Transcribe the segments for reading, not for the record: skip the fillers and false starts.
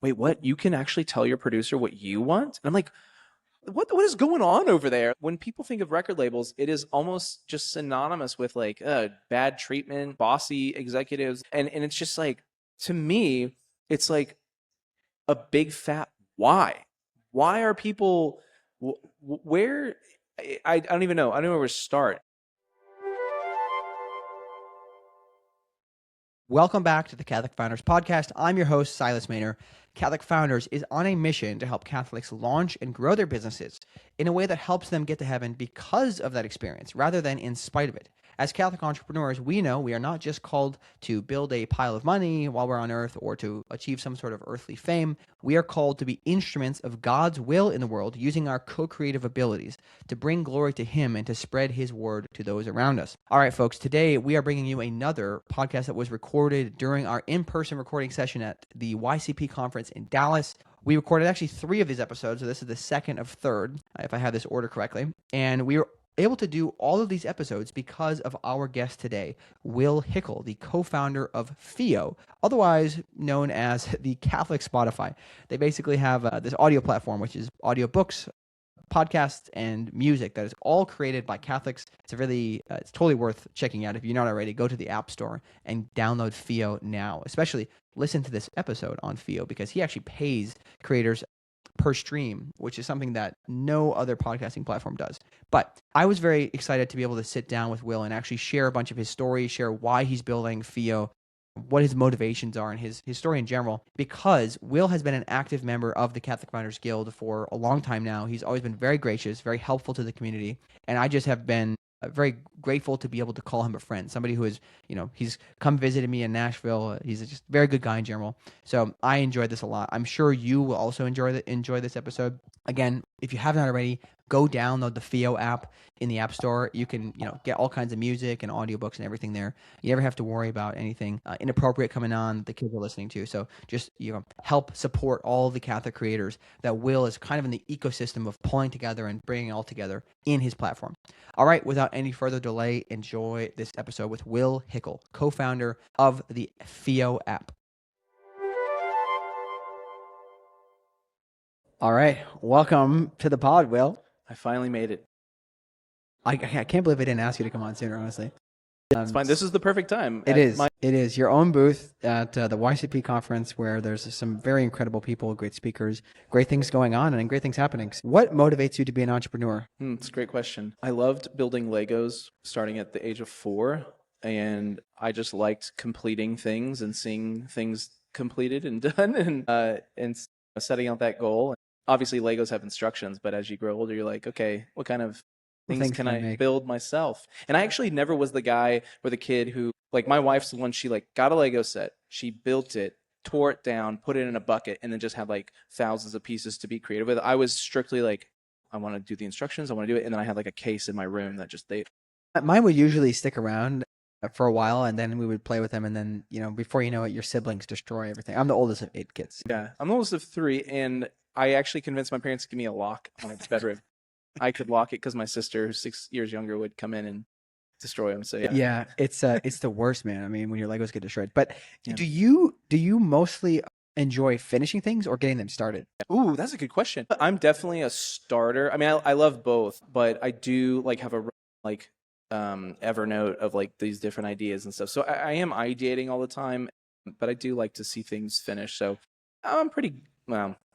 wait, what? You can actually tell your producer what you want? And I'm like, what is going on over there? When people think of record labels, it is almost just synonymous with like bad treatment, bossy executives. And it's just like, to me, it's like a big fat why. Why are people where I don't even know. I don't know where to start. Welcome back to the Catholic Founders Podcast. I'm your host, Silas Mähner. Catholic Founders is on a mission to help Catholics launch and grow their businesses in a way that helps them get to heaven because of that experience, rather than in spite of it. As Catholic entrepreneurs, we know we are not just called to build a pile of money while we're on earth or to achieve some sort of earthly fame. We are called to be instruments of God's will in the world, using our co-creative abilities to bring glory to Him and to spread His word to those around us. All right, folks, today we are bringing you another podcast that was recorded during our in-person recording session at the YCP conference in Dallas. We recorded actually 3 of these episodes, so this is the second of third, if I have this order correctly. And we were able to do all of these episodes because of our guest today, Will Hickl, the co-founder of FIO, otherwise known as the Catholic Spotify. They basically have this audio platform, which is audiobooks, podcasts, and music that is all created by Catholics. It's it's totally worth checking out. If you're not already, go to the App Store and download FIO now. Especially listen to this episode on FIO because he actually pays creators per stream, which is something that no other podcasting platform does. But I was very excited to be able to sit down with Will and actually share a bunch of his stories, share why he's building FIO, what his motivations are, and his story in general, because Will has been an active member of the Catholic Founders Guild for a long time now. He's always been very gracious, very helpful to the community, and I just have been very grateful to be able to call him a friend, somebody who is, he's come visited me in Nashville. He's just a very good guy in general. So I enjoyed this a lot. I'm sure you will also enjoy this episode. Again, if you haven't already, go download the FIO app in the App Store. You can, get all kinds of music and audiobooks and everything there. You never have to worry about anything inappropriate coming on that the kids are listening to. So just, help support all of the Catholic creators that Will is kind of in the ecosystem of pulling together and bringing it all together in his platform. All right, without any further delay, enjoy this episode with Will Hickl, co-founder of the FIO app. All right, welcome to the pod, Will. I finally made it. I can't believe I didn't ask you to come on sooner, honestly. It's fine. This is the perfect time. It is your own booth at the YCP conference where there's some very incredible people, great speakers, great things going on, and great things happening. What motivates you to be an entrepreneur? It's a great question. I loved building Legos starting at the age of 4, and I just liked completing things and seeing things completed and done, and setting out that goal. Obviously, Legos have instructions, but as you grow older, you're like, okay, what kind of things can I build myself? And I actually never was the guy or the kid who, like, my wife's the one, she got a Lego set, she built it, tore it down, put it in a bucket, and then just had like thousands of pieces to be creative with. I was strictly like, I want to do the instructions, I want to do it, and then I had like a case in my room that just Mine would usually stick around for a while, and then we would play with them, and then before you know it, your siblings destroy everything. I'm the oldest of 8 kids. Yeah, I'm the oldest of 3, and I actually convinced my parents to give me a lock on its bedroom. I could lock it because my sister, who's 6 years younger, would come in and destroy them. So yeah, it's the worst, man. I mean, when your Legos get destroyed. But do you mostly enjoy finishing things or getting them started? Ooh, that's a good question. I'm definitely a starter. I mean, I love both, but I do have a Evernote of like these different ideas and stuff. So I am ideating all the time, but I do like to see things finished. So I'm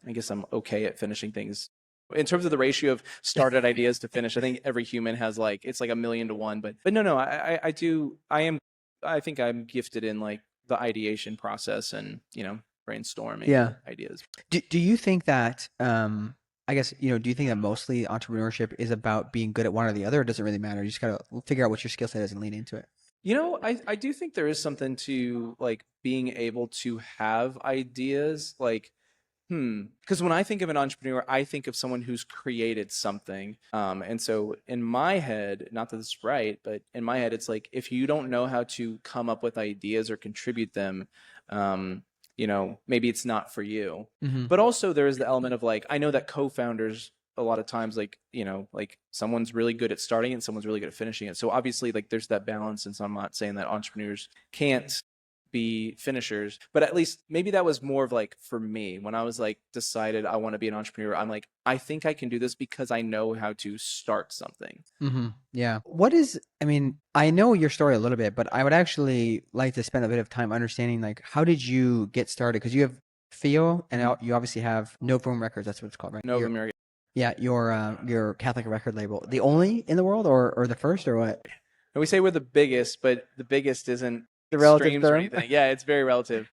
I guess I'm okay at finishing things. In terms of the ratio of started ideas to finish, I think every human has it's like 1,000,000 to 1. But no, I think I'm gifted in like the ideation process and brainstorming ideas. Do you think that I guess do you think that mostly entrepreneurship is about being good at one or the other, or does it really matter? You just gotta figure out what your skill set is and lean into it. I do think there is something to like being able to have ideas because when I think of an entrepreneur, I think of someone who's created something. And so in my head, not that it's right, but in my head, it's like, if you don't know how to come up with ideas or contribute them, maybe it's not for you. Mm-hmm. But also there is the element of I know that co-founders, a lot of times, someone's really good at starting it and someone's really good at finishing it. So obviously there's that balance. And so I'm not saying that entrepreneurs can't be finishers. But at least maybe that was more of like for me when I was like decided I want to be an entrepreneur. I'm like, I think I can do this because I know how to start something. Yeah. I mean, I know your story a little bit, but I would actually like to spend a bit of time understanding, like, how did you get started? Because you have Theo and you obviously have Novum Records. That's what it's called, right? No, America. Yeah, your Catholic record label. The only in the world or the first or what? And we say we're the biggest, but the biggest isn't The relative streams or term. anything. Yeah, it's very relative.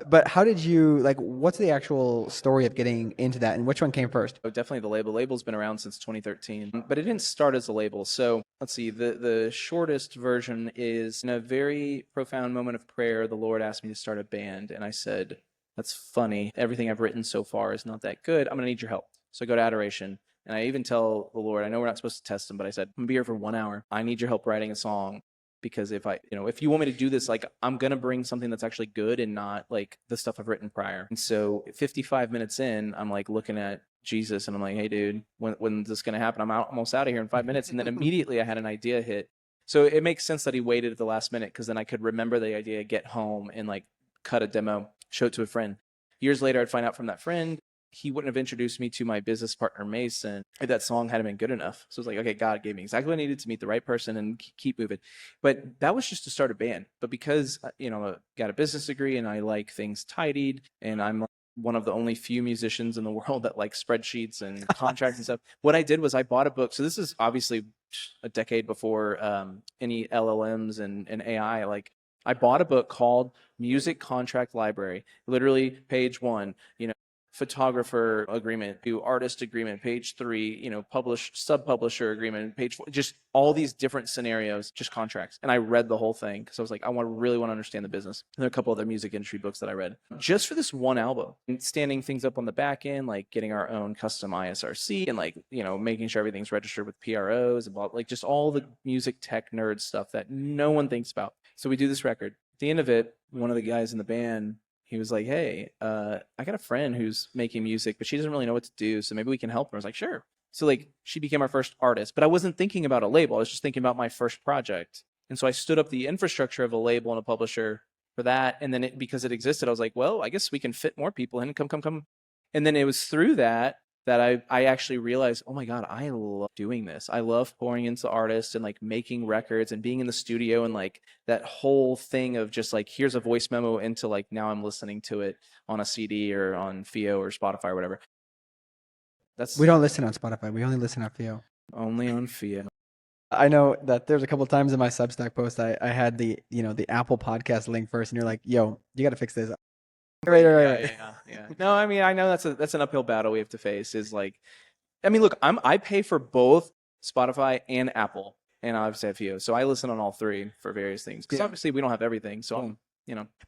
But how did you like what's the actual story of getting into that and which one came first? Oh, definitely the label. Label's been around since 2013, but it didn't start as a label. So let's see. The shortest version is in a very profound moment of prayer. The Lord asked me to start a band, and I said, "That's funny. Everything I've written so far is not that good. I'm gonna need your help." So I go to adoration, and I even tell the Lord, I know we're not supposed to test him, but I said, "I'm gonna be here for 1 hour. I need your help writing a song." Because if you want me to do this, like I'm gonna bring something that's actually good and not like the stuff I've written prior. And so 55 minutes in, I'm like looking at Jesus and I'm like, hey dude, when's this gonna happen? I'm almost out of here in 5 minutes. And then immediately I had an idea hit. So it makes sense that he waited at the last minute because then I could remember the idea, get home and like cut a demo, show it to a friend. Years later, I'd find out from that friend, he wouldn't have introduced me to my business partner, Mason, if that song hadn't been good enough. So it was like, okay, God gave me exactly what I needed to meet the right person and keep moving. But that was just to start a band. But because, I got a business degree and I like things tidied and I'm one of the only few musicians in the world that like spreadsheets and contracts and stuff. What I did was I bought a book. So this is obviously a decade before any LLMs and AI. Like I bought a book called Music Contract Library, literally page one, photographer agreement, to artist agreement, page 3, sub-publisher agreement, page 4, just all these different scenarios, just contracts. And I read the whole thing because I was like, really want to understand the business. And there are a couple other music industry books that I read just for this one album, and standing things up on the back end, like getting our own custom ISRC and like, making sure everything's registered with PROs and like just all the music tech nerd stuff that no one thinks about. So we do this record. At the end of it, one of the guys in the band, he was like, hey, I got a friend who's making music, but she doesn't really know what to do. So maybe we can help her. I was like, sure. So like she became our first artist, but I wasn't thinking about a label. I was just thinking about my first project. And so I stood up the infrastructure of a label and a publisher for that. And then because it existed, I was like, well, I guess we can fit more people in. Come. And then it was through that I actually realized, oh my God, I love doing this. I love pouring into artists and like making records and being in the studio and like that whole thing of just like, here's a voice memo into like, now I'm listening to it on a CD or on Theo or Spotify or whatever. We don't listen on Spotify. We only listen on Theo. Only on Theo. I know that there's a couple of times in my Substack post I had the the Apple podcast link first, and you're like, "Yo, you got to fix this." Right. Yeah. No, I mean, I know that's an uphill battle we have to face. Is like, I mean, look, I pay for both Spotify and Apple, and obviously have Theo, so I listen on all three for various things. Because obviously we don't have everything, so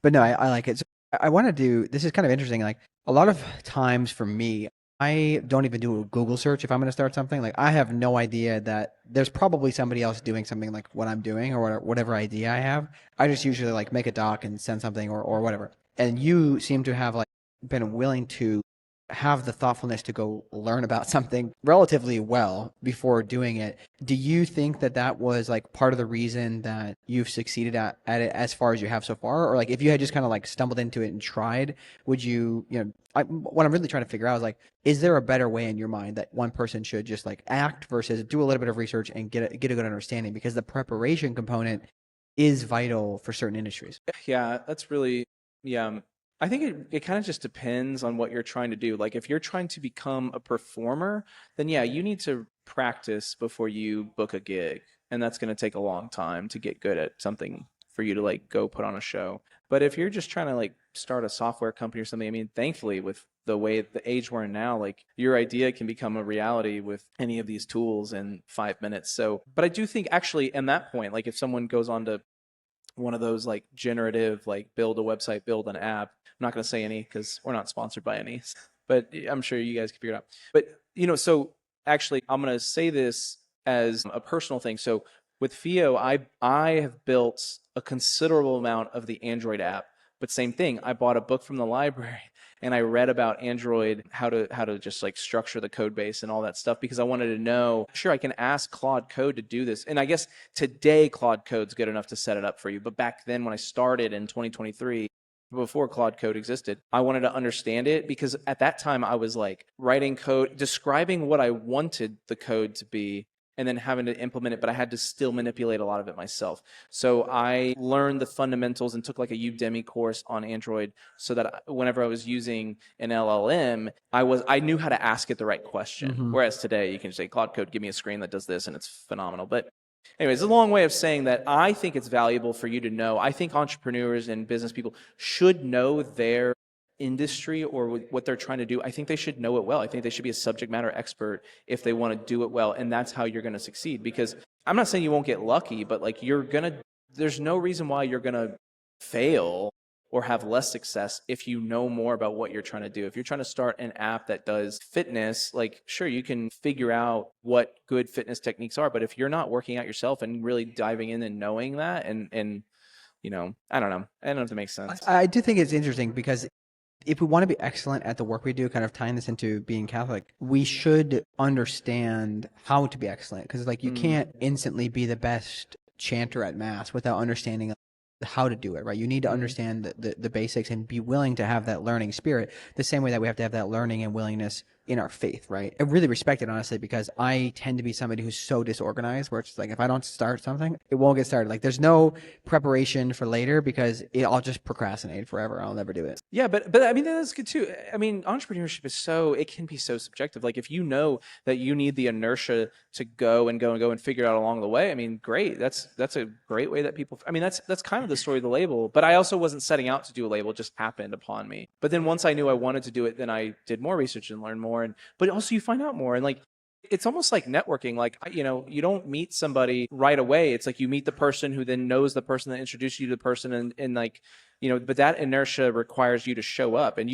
But no, I like it. So I want to do. This is kind of interesting. Like a lot of times for me, I don't even do a Google search if I'm going to start something. Like I have no idea that there's probably somebody else doing something like what I'm doing or whatever idea I have. I just usually like make a doc and send something or whatever. And you seem to have like been willing to have the thoughtfulness to go learn about something relatively well before doing it. Do you think that was like part of the reason that you've succeeded at it as far as you have so far? Or like if you had just kind of like stumbled into it and tried, would you, what I'm really trying to figure out is like, is there a better way in your mind that one person should just like act versus do a little bit of research and get a good understanding? Because the preparation component is vital for certain industries. Yeah, that's really, yeah. I think it kind of just depends on what you're trying to do. Like if you're trying to become a performer, then yeah, you need to practice before you book a gig. And that's going to take a long time to get good at something for you to like go put on a show. But if you're just trying to like start a software company or something, I mean, thankfully with the way the age we're in now, like your idea can become a reality with any of these tools in 5 minutes. So, but I do think actually in that point, like if someone goes on to one of those like generative, like build a website, build an app. I'm not going to say any because we're not sponsored by any, but I'm sure you guys can figure it out. But, so actually I'm going to say this as a personal thing. So with Theo, I have built a considerable amount of the Android app, but same thing. I bought a book from the library and I read about Android, how to just like structure the code base and all that stuff, because I wanted to know, sure, I can ask Claude Code to do this. And I guess today Claude Code's good enough to set it up for you. But back then when I started in 2023, before Claude Code existed, I wanted to understand it, because at that time I was like writing code, describing what I wanted the code to be, and then having to implement it, but I had to still manipulate a lot of it myself. So I learned the fundamentals and took like a Udemy course on Android, so that whenever I was using an LLM, I knew how to ask it the right question. Whereas today you can say, Claude Code, give me a screen that does this, and it's phenomenal. But anyways, a long way of saying that I think it's valuable for you to know. I think entrepreneurs and business people should know their industry or what they're trying to do. I think they should know it well. I think they should be a subject matter expert if they want to do it well. And that's how you're going to succeed. Because I'm not saying you won't get lucky, but like there's no reason why you're going to fail or have less success if you know more about what you're trying to do. If you're trying to start an app that does fitness, like sure, you can figure out what good fitness techniques are, but if you're not working out yourself and really diving in and knowing that, and I don't know. I don't know if that makes sense. I do think it's interesting because if we want to be excellent at the work we do, kind of tying this into being Catholic, we should understand how to be excellent. Because like you can't instantly be the best chanter at mass without understanding how to do it, right? You need to understand the basics and be willing to have that learning spirit, the same way that we have to have that learning and willingness in our faith, right? I really respect it, honestly, because I tend to be somebody who's so disorganized, where it's like, if I don't start something, it won't get started. Like there's no preparation for later, because I'll just procrastinate forever. I'll never do it. Yeah, but I mean, that's good too. I mean, entrepreneurship it can be so subjective. Like if you know that you need the inertia to go and figure it out along the way, I mean, great. That's a great way that people, I mean, that's kind of the story of the label. But I also wasn't setting out to do a label, it just happened upon me. But then once I knew I wanted to do it, then I did more research and learned more. But also you find out more, and like, it's almost like networking. Like, you don't meet somebody right away. It's like you meet the person who then knows the person that introduced you to the person, and like, but that inertia requires you to show up, and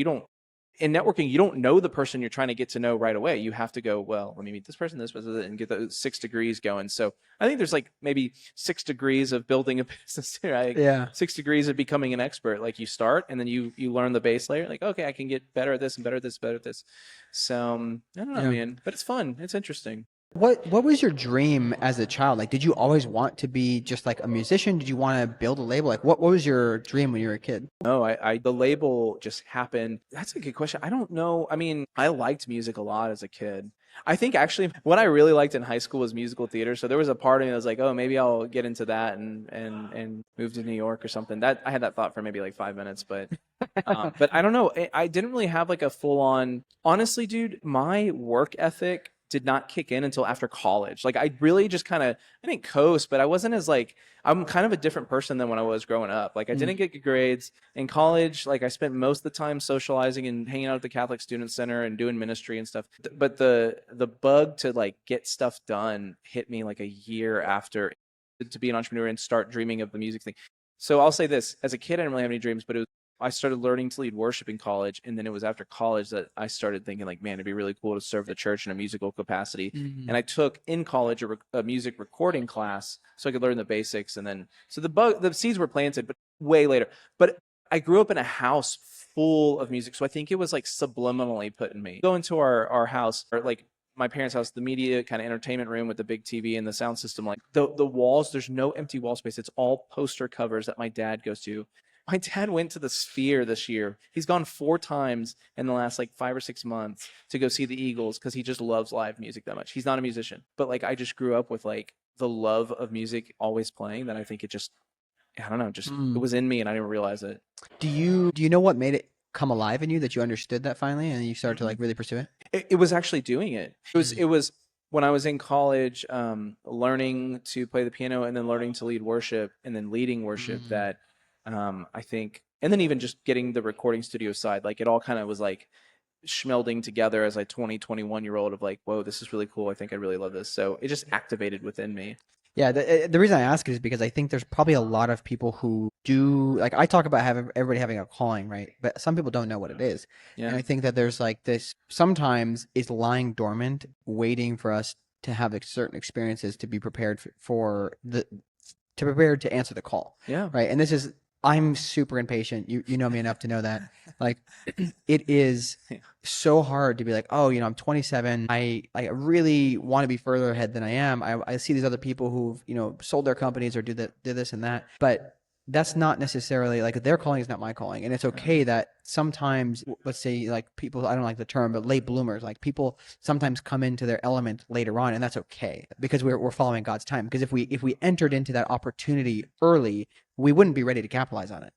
in networking, you don't know the person you're trying to get to know right away. You have to go, well, let me meet this person, and get those 6 degrees going. So I think there's like maybe 6 degrees of building a business, right? Yeah. 6 degrees of becoming an expert. Like you start, and then you learn the base layer. Like, okay, I can get better at this and better at this, better at this. So I don't know, man, but it's fun. It's interesting. What was your dream as a child? Like, did you always want to be just like a musician? Did you want to build a label? Like, what was your dream when you were a kid? No, the label just happened. That's a good question. I don't know. I mean, I liked music a lot as a kid. I think actually what I really liked in high school was musical theater. So there was a part of me that was like, oh, maybe I'll get into that and move to New York or something. That I had that thought for maybe like 5 minutes, but I don't know. I didn't really have like a full on. Honestly, dude, my work ethic did not kick in until after college. Like I really just kind of, I didn't coast, but I wasn't as like, I'm kind of a different person than when I was growing up. Like I didn't get good grades in college. Like I spent most of the time socializing and hanging out at the Catholic Student Center and doing ministry and stuff. But the bug to like get stuff done hit me like a year after, to be an entrepreneur and start dreaming of the music thing. So I'll say this, as a kid, I didn't really have any dreams, but I started learning to lead worship in college, and then it was after college that I started thinking like, man, it'd be really cool to serve the church in a musical capacity. And I took in college a music recording class so I could learn the basics. And then, so the seeds were planted, but way later. But I grew up in a house full of music, so I think it was like subliminally put in me. Go into our house, or like my parents' house, the media kind of entertainment room with the big TV and the sound system. Like the walls, there's no empty wall space. It's all poster covers that my dad goes to. My dad went to the Sphere this year. He's gone 4 times in the last like 5 or 6 months to go see the Eagles, because he just loves live music that much. He's not a musician, but like I just grew up with like the love of music always playing, that I think it just, I don't know, just it was in me and I didn't realize it. Do you know what made it come alive in you, that you understood that finally and you started to like really pursue it? It was actually doing it. It was when I was in college, learning to play the piano and then learning to lead worship and then leading worship that I think, and then even just getting the recording studio side, like it all kind of was like schmelding together as a 21-year-old of like, whoa, this is really cool. I think I really love this. So it just activated within me. Yeah, the reason I ask is because I think there's probably a lot of people who do, like I talk about everybody having a calling, right? But some people don't know what it is. Yeah. And I think that there's like this, sometimes it's lying dormant, waiting for us to have certain experiences to be prepared to answer the call. Yeah. Right. And this is I'm super impatient. You know me enough to know that. Like, it is so hard to be like, oh, I'm 27. I really want to be further ahead than I am. I see these other people who've, sold their companies or did this and that. But that's not necessarily like their calling is not my calling. And it's okay that sometimes, let's say, like people, I don't like the term, but late bloomers, like people sometimes come into their element later on, and that's okay because we're following God's time. Because if we entered into that opportunity early, we wouldn't be ready to capitalize on it.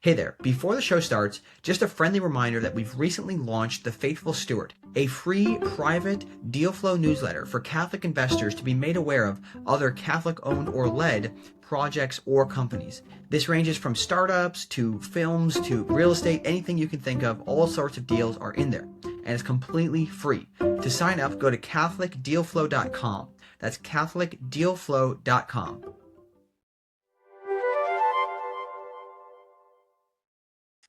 Hey there, before the show starts, just a friendly reminder that we've recently launched The Faithful Steward, a free, private deal flow newsletter for Catholic investors to be made aware of other Catholic-owned or led projects or companies. This ranges from startups to films to real estate, anything you can think of, all sorts of deals are in there. And it's completely free. To sign up, go to CatholicDealFlow.com. That's CatholicDealFlow.com.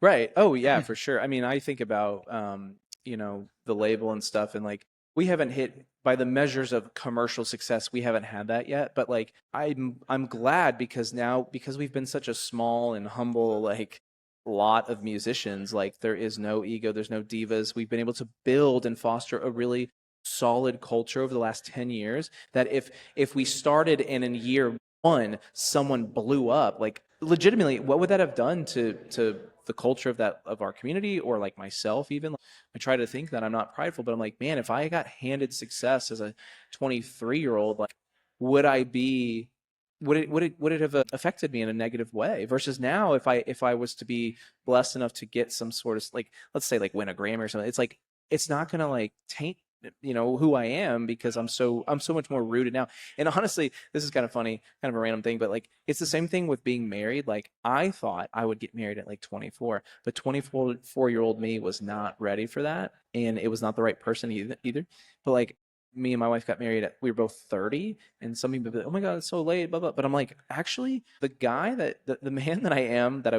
Right. Oh yeah, for sure. I mean, I think about the label and stuff, and like we haven't hit by the measures of commercial success, we haven't had that yet. But like I'm glad because now because we've been such a small and humble like lot of musicians, like there is no ego, there's no divas. We've been able to build and foster a really solid culture over the last 10 years that if we started and in year one someone blew up, like legitimately, what would that have done to the culture of our community or like myself even? I try to think that I'm not prideful, but I'm like, man, if I got handed success as a 23-year-old, like would I be would it have affected me in a negative way versus now if I was to be blessed enough to get some sort of like let's say like win a Grammy or something, it's like it's not gonna like taint who I am because I'm so much more rooted now. And honestly, this is kind of funny, kind of a random thing, but like it's the same thing with being married. Like I thought I would get married at like 24, but 24-year-old me was not ready for that, and it was not the right person either. But like me and my wife got married we were both 30, and some people be like, oh my god, it's so late, blah blah. But I'm like, actually, the guy the man that I am that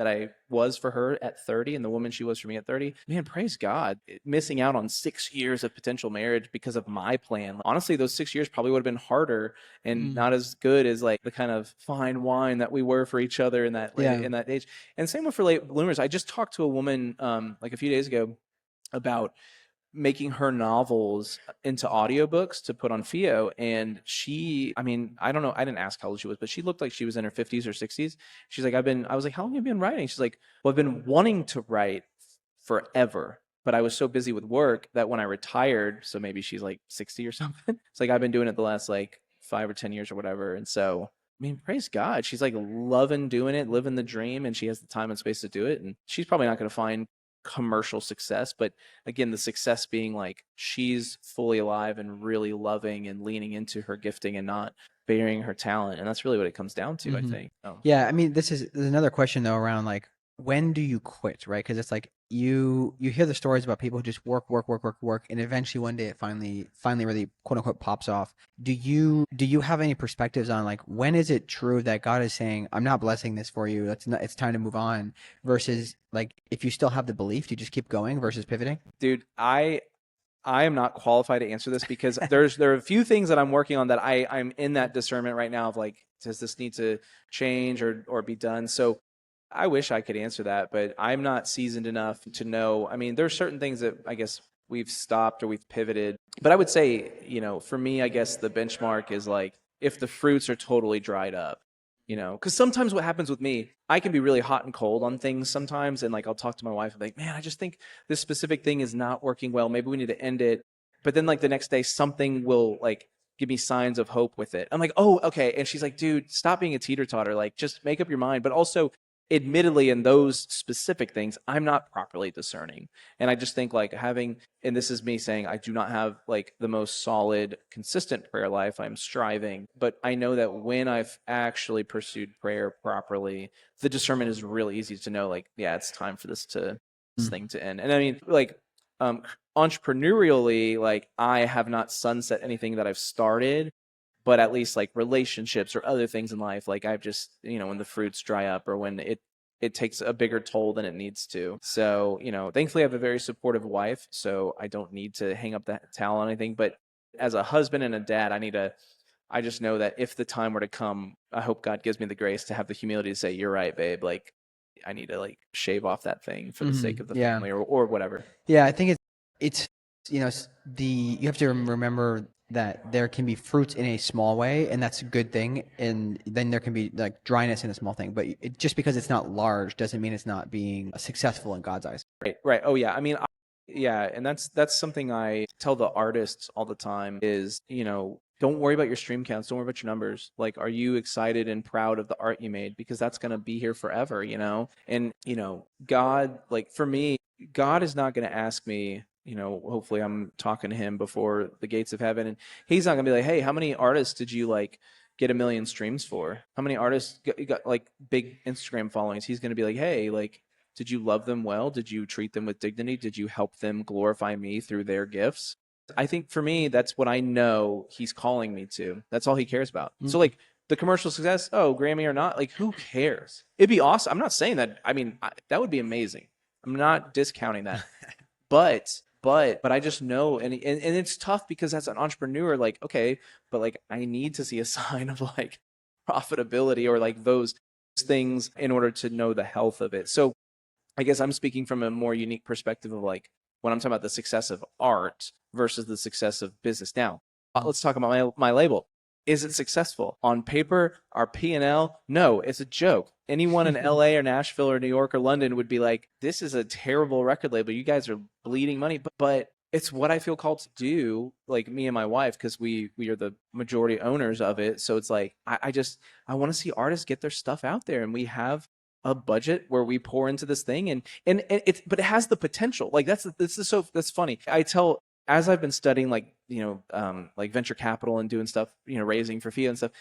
I was for her at 30 and the woman she was for me at 30, man, praise God, missing out on 6 years of potential marriage because of my plan. Honestly, those 6 years probably would have been harder and not as good as like the kind of fine wine that we were for each other in that Yeah. in that age. And same with for late bloomers. I just talked to a woman like a few days ago about making her novels into audiobooks to put on Fio. And she, I mean, I don't know, I didn't ask how old she was, but she looked like she was in her 50s or 60s. She's like, I was like, how long have you been writing? She's like, well, I've been wanting to write forever, but I was so busy with work that when I retired, so maybe she's like 60 or something. It's like, I've been doing it the last like 5 or 10 years or whatever. And so, I mean, praise God. She's like loving doing it, living the dream, and she has the time and space to do it. And she's probably not going to find commercial success, but again, the success being like she's fully alive and really loving and leaning into her gifting and not burying her talent. And that's really what it comes down to, I think. Yeah, I mean, there's another question though around like when do you quit, right? Because it's like you hear the stories about people who just work, and eventually one day it finally really quote unquote pops off. Do you have any perspectives on like when is it true that God is saying, I'm not blessing this for you, it's time to move on, versus like if you still have the belief, do you just keep going versus pivoting? Dude, I am not qualified to answer this because there are a few things that I'm working on that I'm in that discernment right now of like, does this need to change or be done? So I wish I could answer that, but I'm not seasoned enough to know. I mean, there's certain things that I guess we've stopped or we've pivoted. But I would say, for me, I guess the benchmark is like if the fruits are totally dried up, because sometimes what happens with me, I can be really hot and cold on things sometimes. And like, I'll talk to my wife and be like, man, I just think this specific thing is not working well. Maybe we need to end it. But then like the next day, something will like give me signs of hope with it. I'm like, oh, okay. And she's like, dude, stop being a teeter-totter. Like, just make up your mind. But also, admittedly, in those specific things, I'm not properly discerning. And I just think like and this is me saying, I do not have like the most solid, consistent prayer life. I'm striving, but I know that when I've actually pursued prayer properly, the discernment is really easy to know, like, yeah, it's time for this thing to end. And I mean, like, entrepreneurially, like I have not sunset anything that I've started, but at least like relationships or other things in life, like I've just, when the fruits dry up or when it takes a bigger toll than it needs to. So, thankfully I have a very supportive wife, so I don't need to hang up that towel on anything. But as a husband and a dad, I just know that if the time were to come, I hope God gives me the grace to have the humility to say, "You're right, babe. Like, I need to like shave off that thing for the sake of the Yeah. family or whatever." Yeah, I think it's you have to remember that there can be fruits in a small way, and that's a good thing, and then there can be like dryness in a small thing. But just because it's not large doesn't mean it's not being successful in God's eyes. Right, right. Oh yeah. I mean, yeah, and that's something I tell the artists all the time is, don't worry about your stream counts, don't worry about your numbers. Like, are you excited and proud of the art you made? Because that's going to be here forever, And, God, like for me, God is not going to ask me, hopefully I'm talking to him before the gates of heaven, and he's not going to be like, "Hey, how many artists did you like get 1 million streams for? How many artists got like big Instagram followings?" He's going to be like, "Hey, like, did you love them well? Did you treat them with dignity? Did you help them glorify me through their gifts?" I think for me, that's what I know he's calling me to. That's all he cares about. So, like, the commercial success, oh, Grammy or not, like, who cares? It'd be awesome. I'm not saying that. I mean, that would be amazing. I'm not discounting that. But I just know, and it's tough because as an entrepreneur, like, okay, but like I need to see a sign of like profitability or like those things in order to know the health of it. So I guess I'm speaking from a more unique perspective of like when I'm talking about the success of art versus the success of business. Now, let's talk about my label. Is it successful on paper? Our P&L? No, it's a joke. Anyone in LA or Nashville or New York or London would be like, "This is a terrible record label. You guys are bleeding money." But it's what I feel called to do, like me and my wife, because we are the majority owners of it. So it's like I want to see artists get their stuff out there, and we have a budget where we pour into this thing, and but it has the potential. Like that's funny. I tell, as I've been studying like like venture capital and doing stuff, raising for FIA and stuff,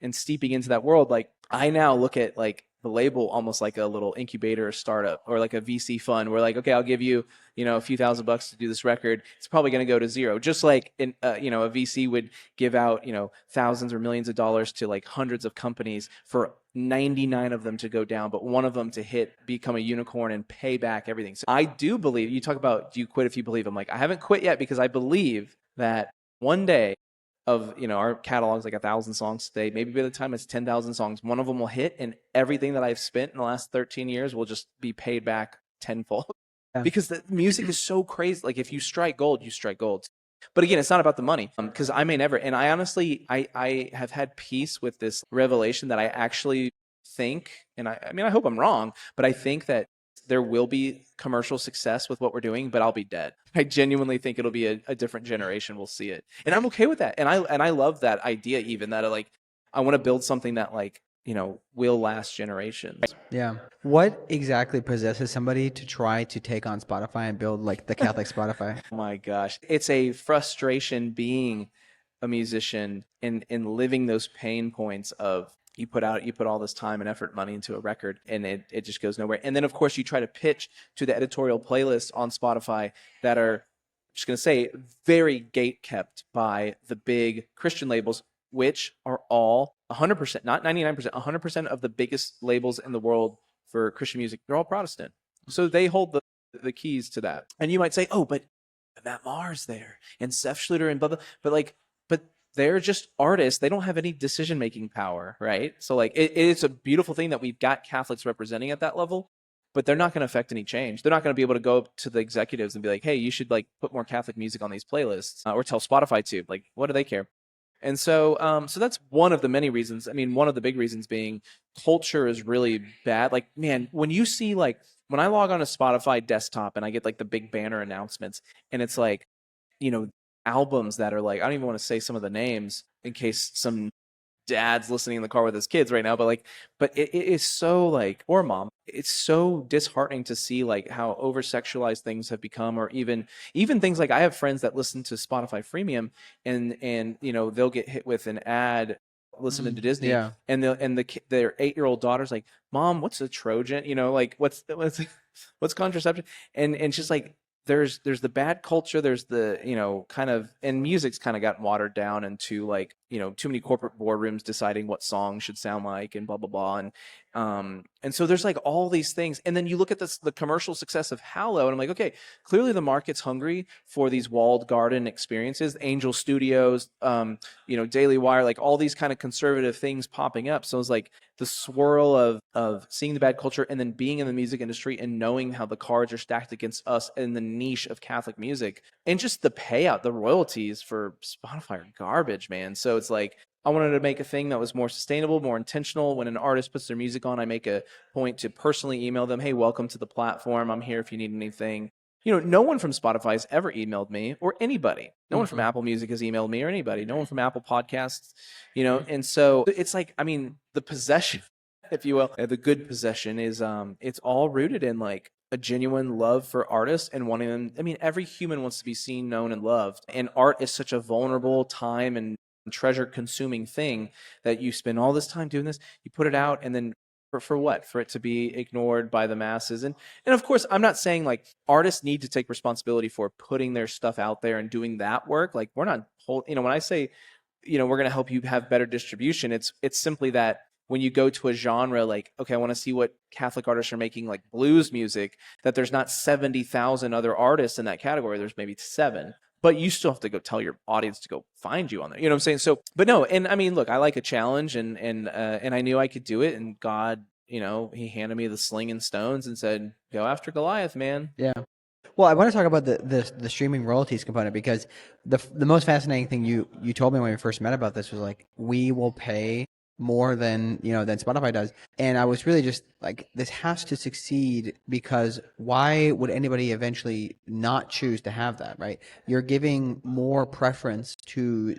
and steeping into that world, like I now look at like the label almost like a little incubator or startup or like a VC fund where like, okay, I'll give you, a few $1,000 to do this record. It's probably going to go to zero. Just like a VC would give out, thousands or millions of dollars to like hundreds of companies for 99 of them to go down, but one of them to hit, become a unicorn and pay back everything. So I do believe, you talk about, do you quit if you believe? I'm like, I haven't quit yet because I believe that one day of our catalog's like 1,000 songs today. Maybe by the time it's 10,000 songs, one of them will hit, and everything that I've spent in the last 13 years will just be paid back tenfold. Yeah. Because the music is so crazy. Like if you strike gold, you strike gold. But again, it's not about the money, because I may never. And I honestly, I have had peace with this revelation that I actually think, and I mean, I hope I'm wrong, but I think that there will be commercial success with what we're doing, but I'll be dead. I genuinely think it'll be a different generation will see it, and I'm okay with that. And I love that idea, even that like I want to build something that like will last generations. Yeah. What exactly possesses somebody to try to take on Spotify and build like the Catholic Spotify? Oh my gosh, it's a frustration being a musician and living those pain points of you put all this time and effort, money into a record, and it just goes nowhere. And then of course you try to pitch to the editorial playlists on Spotify that are, I'm just going to say, very gate kept by the big Christian labels, which are all 100%, not 99%, 100% of the biggest labels in the world for Christian music. They're all Protestant. So they hold the keys to that. And you might say, "Oh, but Matt Maher's there and Seth Schluter and blah, blah." But they're just artists. They don't have any decision-making power, right? So like it's a beautiful thing that we've got Catholics representing at that level, but they're not going to affect any change. They're not going to be able to go up to the executives and be like, "Hey, you should like put more Catholic music on these playlists," or tell Spotify to. Like, what do they care? And so that's one of the many reasons. I mean, one of the big reasons being culture is really bad. Like, man, when you see like when I log on to Spotify desktop and I get like the big banner announcements, and it's like, albums that are like, I don't even want to say some of the names in case some dad's listening in the car with his kids right now, but it is so like, or mom, it's so disheartening to see like how over sexualized things have become, or even things like I have friends that listen to Spotify freemium and they'll get hit with an ad listening to Disney, Yeah. and their 8-year-old daughter's like, "Mom, what's a Trojan? Like what's contraception?" And she's like, there's the bad culture, there's the kind of, and music's kind of gotten watered down into like too many corporate boardrooms deciding what songs should sound like and blah blah blah. And so there's like all these things. And then you look at the commercial success of Hallow, and I'm like, okay, clearly the market's hungry for these walled garden experiences, Angel Studios, Daily Wire, like all these kind of conservative things popping up. So it's like the swirl of seeing the bad culture and then being in the music industry and knowing how the cards are stacked against us in the niche of Catholic music, and just the payout, the royalties for Spotify are garbage, man. So it's like, I wanted to make a thing that was more sustainable, more intentional. When an artist puts their music on, I make a point to personally email them, hey, welcome to the platform. I'm here if you need anything. No one from Spotify has ever emailed me, or anybody. No one from Apple Music has emailed me, or anybody. No one from Apple Podcasts, and so it's like, I mean, the possession, if you will, the good possession is, it's all rooted in like a genuine love for artists and wanting them. I mean, every human wants to be seen, known, and loved. And art is such a vulnerable time and treasure consuming thing that you spend all this time doing this, you put it out, and then for what? For it to be ignored by the masses. And of course, I'm not saying like artists need to take responsibility for putting their stuff out there and doing that work. Like, we're not when I say, we're going to help you have better distribution, it's simply that when you go to a genre, like, okay, I want to see what Catholic artists are making, like blues music, that there's not 70,000 other artists in that category. There's maybe 7. But you still have to go tell your audience to go find you on there. You know what I'm saying? So, but no, and I mean, look, I like a challenge, and I knew I could do it, and God, he handed me the sling and stones and said, go after Goliath, man. Yeah. Well, I want to talk about the streaming royalties component, because the most fascinating thing you told me when we first met about this was like, we will pay more than Spotify does. And I was really just like, this has to succeed, because why would anybody eventually not choose to have that, right? You're giving more preference to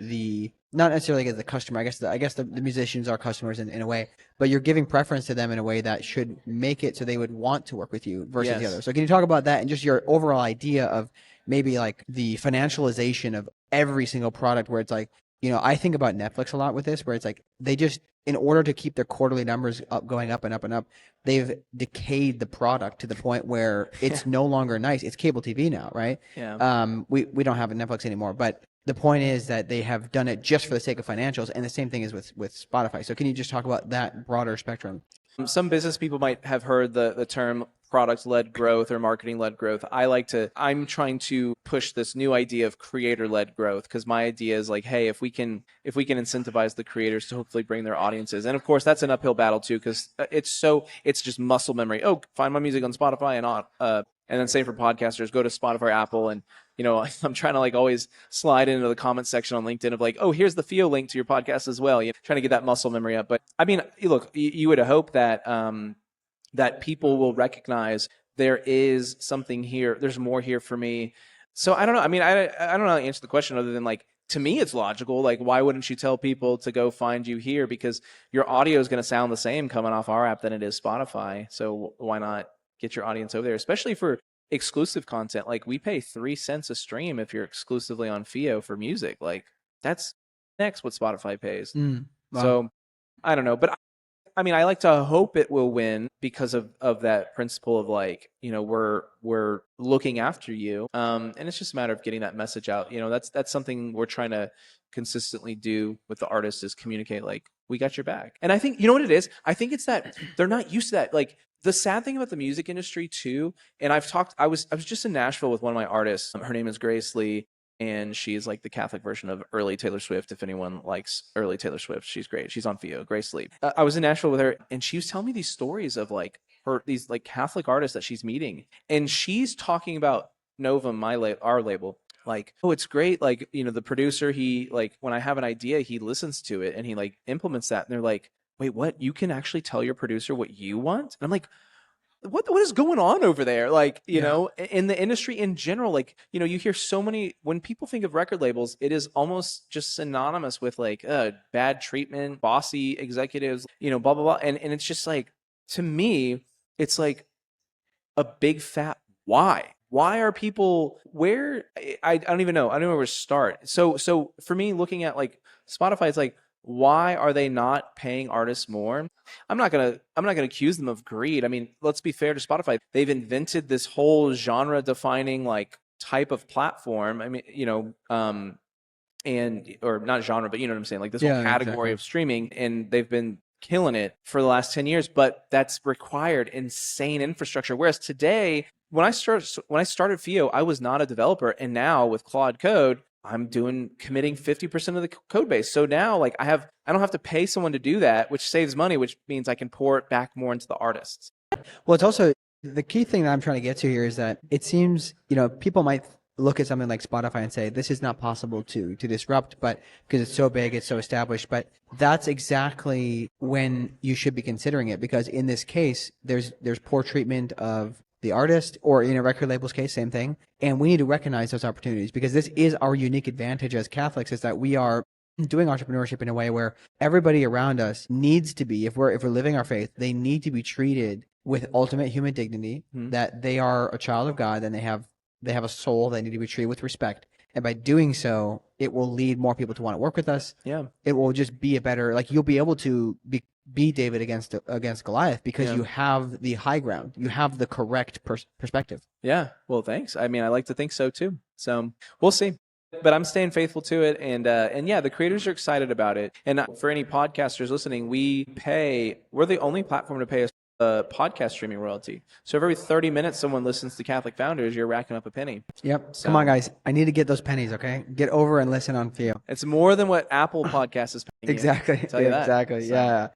not necessarily as the customer. I guess the musicians are customers in a way, but you're giving preference to them in a way that should make it so they would want to work with you versus the other. So can you talk about that and just your overall idea of maybe like the financialization of every single product, where it's like, I think about Netflix a lot with this, where it's like, they just, in order to keep their quarterly numbers going up and up and up, they've decayed the product to the point where it's no longer nice. It's cable TV now, right? Yeah. We don't have a Netflix anymore, but the point is that they have done it just for the sake of financials, and the same thing is with Spotify. So can you just talk about that broader spectrum? Some business people might have heard the term product-led growth or marketing-led growth. I'm trying to push this new idea of creator-led growth, because my idea is like, hey, if we can incentivize the creators to hopefully bring their audiences. And of course, that's an uphill battle too, because it's just muscle memory. Oh, find my music on Spotify and then same for podcasters, go to Spotify, Apple, and I'm trying to like always slide into the comment section on LinkedIn of like, oh, here's the Theo link to your podcast as well. Trying to get that muscle memory up. But I mean, look, you would hope that that people will recognize there is something here. There's more here for me. So I don't know. I mean, I don't know how to answer the question other than like, to me, it's logical. Like, why wouldn't you tell people to go find you here? Because your audio is going to sound the same coming off our app than it is Spotify. So why not get your audience over there, especially for exclusive content? Like, we pay 3 cents a stream if you're exclusively on Fio for music. Like, that's next what Spotify pays. Wow. So I don't know, but I mean, I like to hope it will win because of that principle of like, we're looking after you. And it's just a matter of getting that message out. That's something we're trying to consistently do with the artists, is communicate like, we got your back. And I think, you know what it is? I think it's that they're not used to that. Like, the sad thing about the music industry too, and I was just in Nashville with one of my artists. Her name is Grace Lee. And she's like the Catholic version of early Taylor Swift. If anyone likes early Taylor Swift, she's great. She's on Fio, Grace Lee. I was in Nashville with her, and she was telling me these stories of like these like Catholic artists that she's meeting, and she's talking about Novum, our label. Like, oh, it's great. Like, the producer, he like, when I have an idea, he listens to it and he like implements that. And they're like, wait, what? You can actually tell your producer what you want? And I'm like, what is going on over there? Like, in the industry in general, like, you hear so many, when people think of record labels, it is almost just synonymous with like bad treatment, bossy executives, blah, blah, blah. And it's just like, to me, it's like a big fat why. Why are people where? I don't even know. I don't know where to start. So for me, looking at like Spotify, it's like, why are they not paying artists more? I'm not gonna accuse them of greed. I mean, let's be fair to Spotify. They've invented this whole genre defining like type of platform. I mean, and or not genre, but you know what I'm saying, like this whole Yeah, category exactly. of streaming, and they've been killing it for the last 10 years, but that's required insane infrastructure. Whereas today, when I started FIO, I was not a developer, and now with Claude Code, I'm committing 50% of the code base. So now like I don't have to pay someone to do that, which saves money, which means I can pour it back more into the artists. Well, it's also the key thing that I'm trying to get to here is that it seems, people might look at something like Spotify and say this is not possible to disrupt, but because it's so big, it's so established. But that's exactly when you should be considering it, because in this case, there's poor treatment of the artist, or in a record label's case, same thing. And we need to recognize those opportunities, because this is our unique advantage as Catholics, is that we are doing entrepreneurship in a way where everybody around us needs to be, if we're living our faith, they need to be treated with ultimate human dignity, that they are a child of God, and they have a soul, they need to be treated with respect. And by doing so, it will lead more people to want to work with us. Yeah. It will just be a better, like, you'll be able to be David against Goliath, because you have the high ground, you have the correct perspective. Yeah. Well, thanks. I mean, I like to think so too. So we'll see. But I'm staying faithful to it, and yeah, the creators are excited about it. And for any podcasters listening, we're the only platform to pay a podcast streaming royalty. So every 30 minutes someone listens to Catholic Founders, you're racking up a penny. Yep. So Come on, guys. I need to get those pennies, okay? Get over and listen on FIO. it's more than what Apple Podcast is paying you. Exactly. I'll tell you that. Exactly. So. Yeah.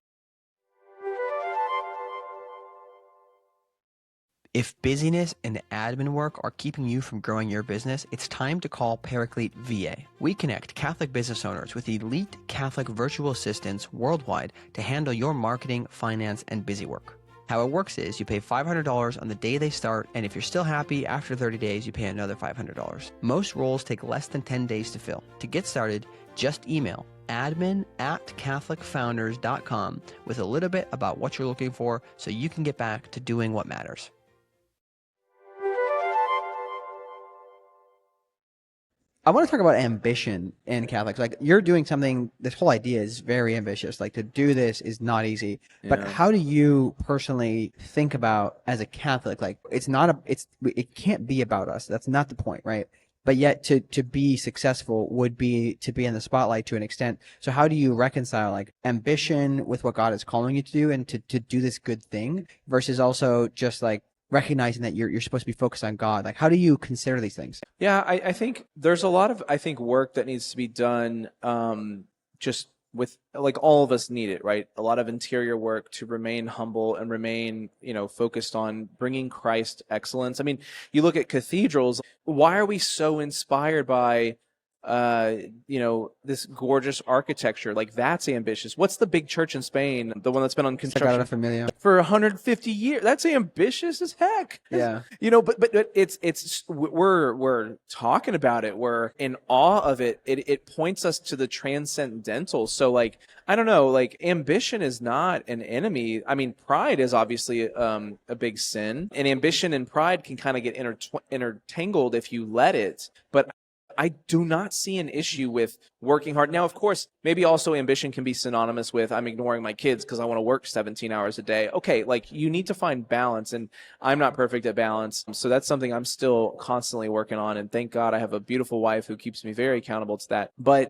If busyness and admin work are keeping you from growing your business, it's time to call Paraclete VA. We connect Catholic business owners with elite Catholic virtual assistants worldwide to handle your marketing, finance, and busy work. How it works is you pay $500 on the day they start, and if you're still happy after 30 days, you pay another $500. Most roles take less than 10 days to fill. To get started, just email admin@catholicfounders.com with a little bit about what you're looking for, so you can get back to doing what matters. I want to talk about ambition in Catholics. Like, you're doing something, this whole idea is very ambitious. Like, to do this is not easy. But how do you personally think about, as a Catholic, like, it can't be about us. That's not the point, right? But yet to be successful would be to be in the spotlight to an extent. So how do you reconcile, like, ambition with what God is calling you to do, and to do this good thing, versus also just like recognizing that you're supposed to be focused on God? Like, how do you consider these things? Yeah, I think there's a lot of work that needs to be done, just with, like, all of us need it, right? A lot of interior work to remain humble and remain, focused on bringing Christ excellence. I mean, you look at cathedrals. Why are we so inspired by this gorgeous architecture? Like, that's ambitious. What's the big church in Spain, the one that's been on construction for 150 years? That's ambitious as heck. Yeah. But we're talking about it. We're in awe of it. It points us to the transcendental. So, like, I don't know, like, ambition is not an enemy. I mean, pride is obviously a big sin, and ambition and pride can kind of get intertangled if you let it. But I do not see an issue with working hard. Now, of course, maybe also ambition can be synonymous with I'm ignoring my kids because I want to work 17 hours a day. Okay, like, you need to find balance, and I'm not perfect at balance. So that's something I'm still constantly working on, and thank God I have a beautiful wife who keeps me very accountable to that. But,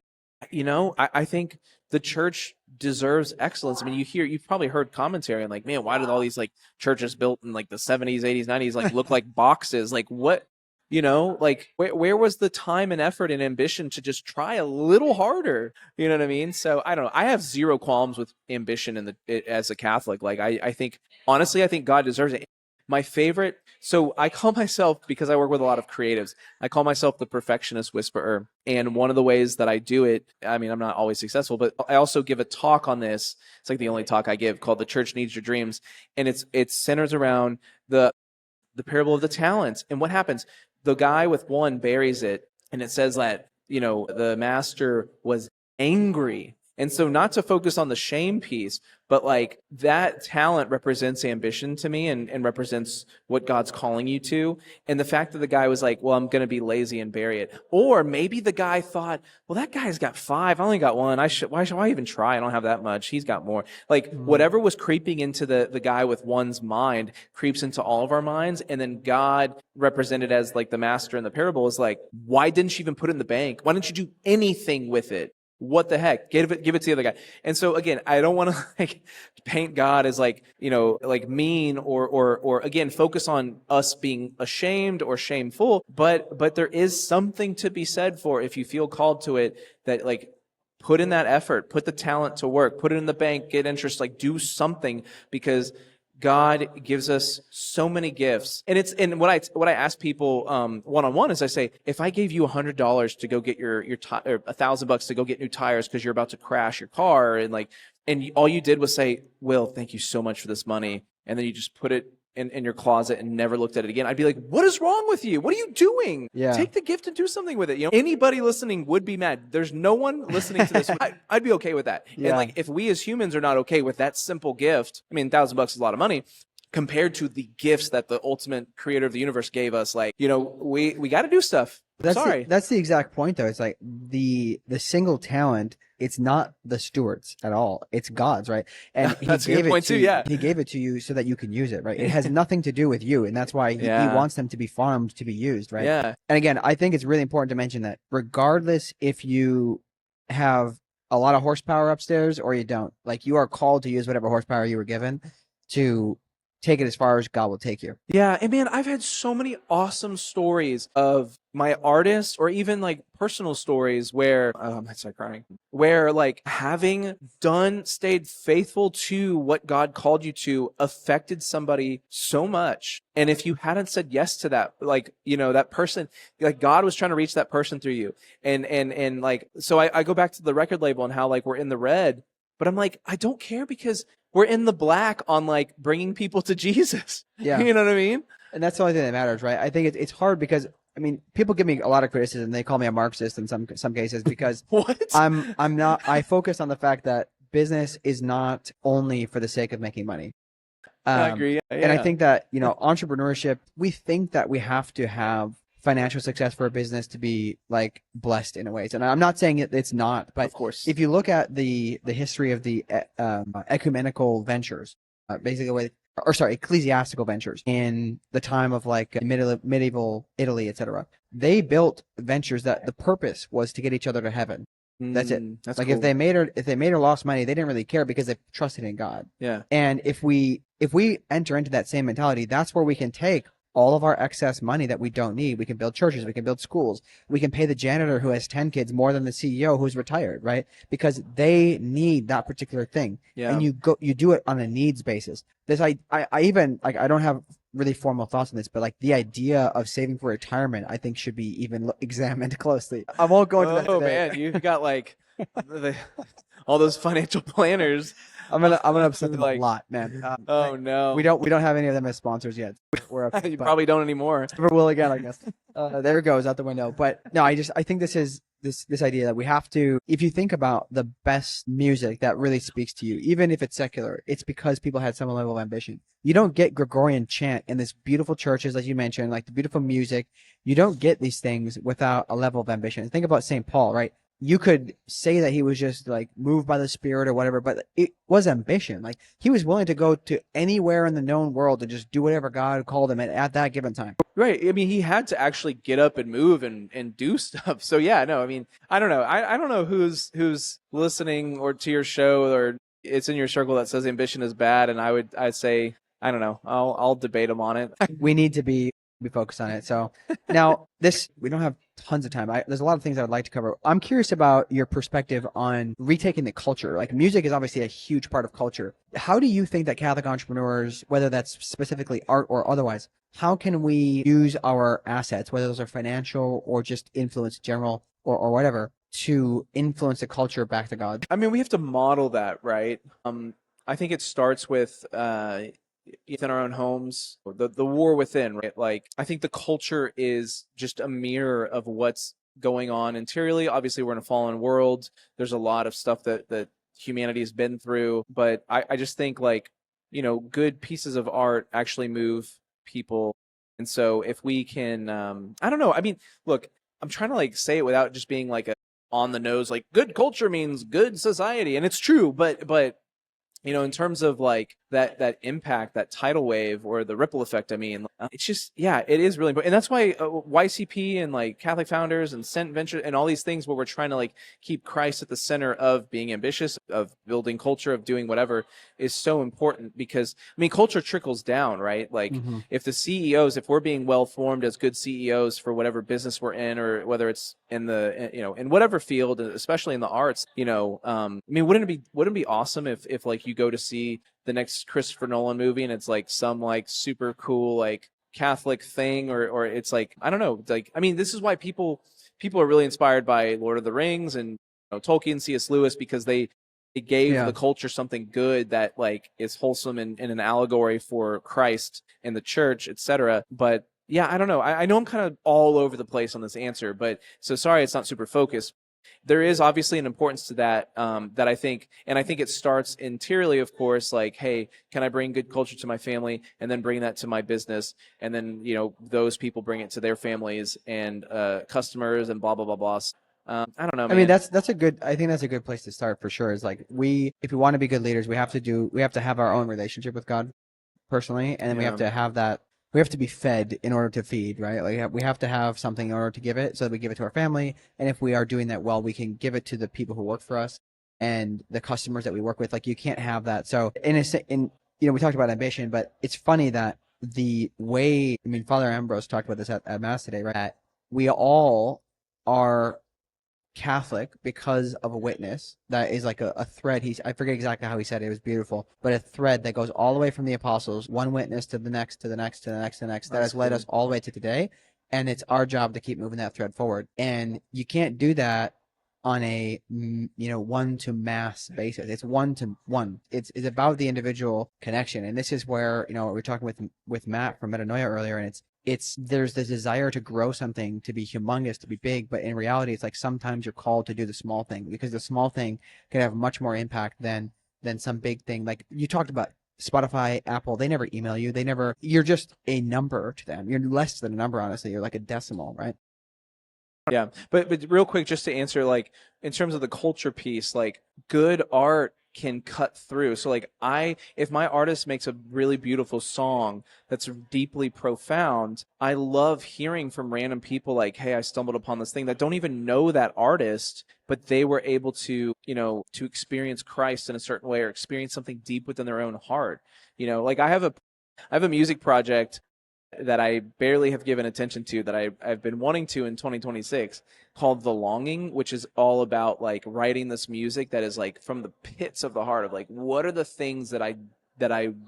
I think the church deserves excellence. I mean, you've probably heard commentary on, like, man, why did all these, like, churches built in, like, the 70s, 80s, 90s, like, look like boxes? Like, what? Like, where was the time and effort and ambition to just try a little harder? You know what I mean? So I don't know. I have zero qualms with ambition as a Catholic. Like, I think, honestly, I think God deserves it. My favorite, so I call myself, because I work with a lot of creatives, I call myself the perfectionist whisperer. And one of the ways that I do it, I mean, I'm not always successful, but I also give a talk on this. It's like the only talk I give, called The Church Needs Your Dreams. And it centers around the parable of the talents. And what happens? The guy with one buries it, and it says that, the master was angry And so not to focus on the shame piece, but like that talent represents ambition to me and represents what God's calling you to. And the fact that the guy was like, well, I'm going to be lazy and bury it. Or maybe the guy thought, well, that guy's got 5. I only got 1. Why should I even try? I don't have that much. He's got more. Like whatever was creeping into the guy with one's mind creeps into all of our minds. And then God, represented as like the master in the parable, is like, why didn't you even put it in the bank? Why didn't you do anything with it? What the heck? Give it to the other guy. And so again, I don't want to like paint God as like, like mean or again, focus on us being ashamed or shameful, but there is something to be said for, if you feel called to it, that like put in that effort, put the talent to work, put it in the bank, get interest, like do something, because God gives us so many gifts. And what I ask people one-on-one is, I say, if I gave you $100 to go get your or $1,000 to go get new tires because you're about to crash your car, and all you did was say, Will, thank you so much for this money, and then you just put it in your closet and never looked at it again, I'd be like, what is wrong with you? What are you doing? Yeah. Take the gift and do something with it. Anybody listening would be mad. There's no one listening to this. I'd be okay with that. Yeah. And like, if we as humans are not okay with that simple gift, I mean, $1,000 is a lot of money compared to the gifts that the ultimate creator of the universe gave us. Like, we got to do stuff. That's the exact point, though. It's like the single talent. It's not the steward's at all. It's God's, right? And he That's a gave good point it to too, yeah. He gave it to you so that you can use it, right? It has nothing to do with you, and that's why he wants them to be farmed to be used, right? Yeah. And again, I think it's really important to mention that regardless if you have a lot of horsepower upstairs or you don't, like, you are called to use whatever horsepower you were given to take it as far as God will take you. Yeah, and man, I've had so many awesome stories of my artists, or even like personal stories where I might start crying, where like having stayed faithful to what God called you to affected somebody so much. And if you hadn't said yes to that, like, that person, like God was trying to reach that person through you. And like, so I go back to the record label and how like we're in the red, but I'm like, I don't care, because we're in the black on like bringing people to Jesus. Yeah. You know what I mean? And that's the only thing that matters, right? I think it's hard because, I mean, people give me a lot of criticism. They call me a Marxist in some cases because What? I'm not. I focus on the fact that business is not only for the sake of making money. I agree. Yeah. And I think that, entrepreneurship, we think that we have to have financial success for a business to be like blessed in a way. And I'm not saying it's not, but of course, if you look at the history of the ecumenical ventures, ecclesiastical ventures in the time of like medieval Italy, etc., they built ventures that the purpose was to get each other to heaven. That's it. That's like cool. if they made or lost money, they didn't really care because they trusted in God. Yeah. And if we enter into that same mentality, that's where we can take all of our excess money that we don't need. We can build churches, we can build schools, we can pay the janitor who has 10 kids more than the CEO who's retired, right? Because they need that particular thing. Yeah. And you do it on a needs basis. I even, like, I don't have really formal thoughts on this, but like the idea of saving for retirement, I think should be even examined closely. I won't go into that today. Oh man, you've got like all those financial planners. I'm gonna upset them a lot, man. Oh no, we don't have any of them as sponsors yet. We're upset, you probably don't anymore. Never will again, I guess. There it goes out the window. But no, I think this is this idea that we have to. If you think about the best music that really speaks to you, even if it's secular, it's because people had some level of ambition. You don't get Gregorian chant in this beautiful churches, as you mentioned, like the beautiful music. You don't get these things without a level of ambition. Think about St. Paul, right? You could say that he was just like moved by the Spirit or whatever, but it was ambition. Like, he was willing to go to anywhere in the known world to just do whatever God called him at that given time. Right. I mean, he had to actually get up and move and do stuff. So yeah, no, I mean, I don't know. I don't know who's listening or to your show or it's in your circle that says ambition is bad. And I'd say, I don't know. I'll debate them on it. We need to be focused on it. So now we don't have tons of time. There's a lot of things I would like to cover. I'm curious about your perspective on retaking the culture. Like, music is obviously a huge part of culture. How do you think that Catholic entrepreneurs, whether that's specifically art or otherwise, how can we use our assets, whether those are financial or just influence general or whatever, to influence the culture back to God? I mean, we have to model that, right? I think it starts with within our own homes, the war within, right? Like, I think the culture is just a mirror of what's going on interiorly. Obviously, we're in a fallen world. There's a lot of stuff that humanity has been through, but I just think like, good pieces of art actually move people. And so if we can, I don't know. I mean, look, I'm trying to like say it without just being like a on the nose, like good culture means good society, and it's true. But in terms of like that impact, that tidal wave or the ripple effect, I mean, it's just, yeah, it is really important. And that's why YCP and like Catholic Founders and Cent Venture and all these things where we're trying to like keep Christ at the center of being ambitious, of building culture, of doing whatever is so important because, I mean, culture trickles down, right? Like Mm-hmm. if the CEOs, if we're being well formed as good CEOs for whatever business we're in, or whether it's in the, in whatever field, especially in the arts, I mean, wouldn't it be awesome if like you go to see the next Christopher Nolan movie and it's like some like super cool like Catholic thing, or it's like, I don't know, like, I mean, this is why people are really inspired by Lord of the Rings and Tolkien, C.S. Lewis, because they gave Yeah. the culture something good that like is wholesome and an allegory for Christ and the church, etc. But yeah, I don't know. I know I'm kind of all over the place on this answer, but so sorry it's not super focused. There is obviously an importance to that, that I think, and I think it starts interiorly, of course, like, hey, can I bring good culture to my family, and then bring that to my business, and then those people bring it to their families and customers and blah blah blah blah. I don't know, I mean, man. that's a good. I think that's a good place to start for sure. Is like if we want to be good leaders, we have to have our own relationship with God personally, and then we have Yeah, to have that. We have to be fed in order to feed, right? Like we have to have something in order to give it, so that we give it to our family. And if we are doing that well, we can give it to the people who work for us and the customers that we work with. Like you can't have that. So we talked about ambition, but it's funny that the way, I mean, Father Ambrose talked about this at Mass today, right? That we all are Catholic because of a witness that is like a thread. I forget exactly how he said it. It was beautiful, but a thread that goes all the way from the apostles, one witness to the next, to the next, to the next, to the next, that that's has led cool. us all the way to today. And it's our job to keep moving that thread forward. And you can't do that on a one to mass basis. It's one to one. It's about the individual connection. And this is where we were talking with Matt from Metanoia earlier, and there's the desire to grow something, to be humongous, to be big, but in reality it's like sometimes you're called to do the small thing, because the small thing can have much more impact than some big thing. Like you talked about Spotify, Apple, they never email you. You're just a number to them. You're less than a number, honestly. You're like a decimal, right? Yeah, but real quick, just to answer, like in terms of the culture piece, like good art can cut through. So like if my artist makes a really beautiful song that's deeply profound, I love hearing from random people like, hey, I stumbled upon this thing, that don't even know that artist, but they were able to, to experience Christ in a certain way, or experience something deep within their own heart. Like I have a music project that I barely have given attention to, that I've been wanting to in 2026, called The Longing, which is all about like writing this music that is like from the pits of the heart of like, what are the things that I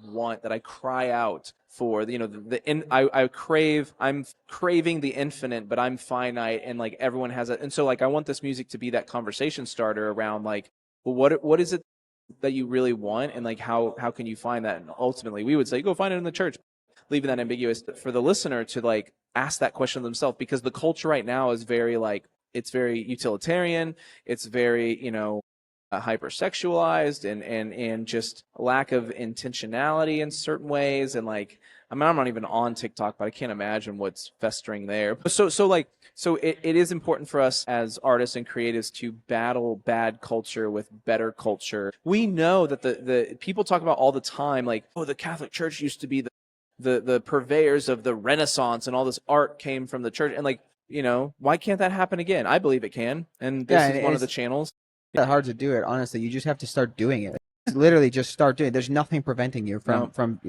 want, that I cry out for, I'm craving the infinite, but I'm finite, and like everyone has it. And so like I want this music to be that conversation starter around like, well, what is it that you really want, and like how can you find that? And ultimately we would say go find it in the church, leaving that ambiguous for the listener to like ask that question themselves, because the culture right now is very like, it's very utilitarian, it's very hypersexualized, and just lack of intentionality in certain ways. And like, I mean, I'm not even on TikTok, but I can't imagine what's festering there. So it is important for us as artists and creatives to battle bad culture with better culture. We know that the people talk about all the time, like, oh, the Catholic Church used to be the purveyors of the Renaissance, and all this art came from the church. And like, why can't that happen again? I believe it can, and Yeah, this and is one of the it's channels. that hard to do it, honestly. You just have to start doing it. Literally just start doing it. There's nothing preventing you No, from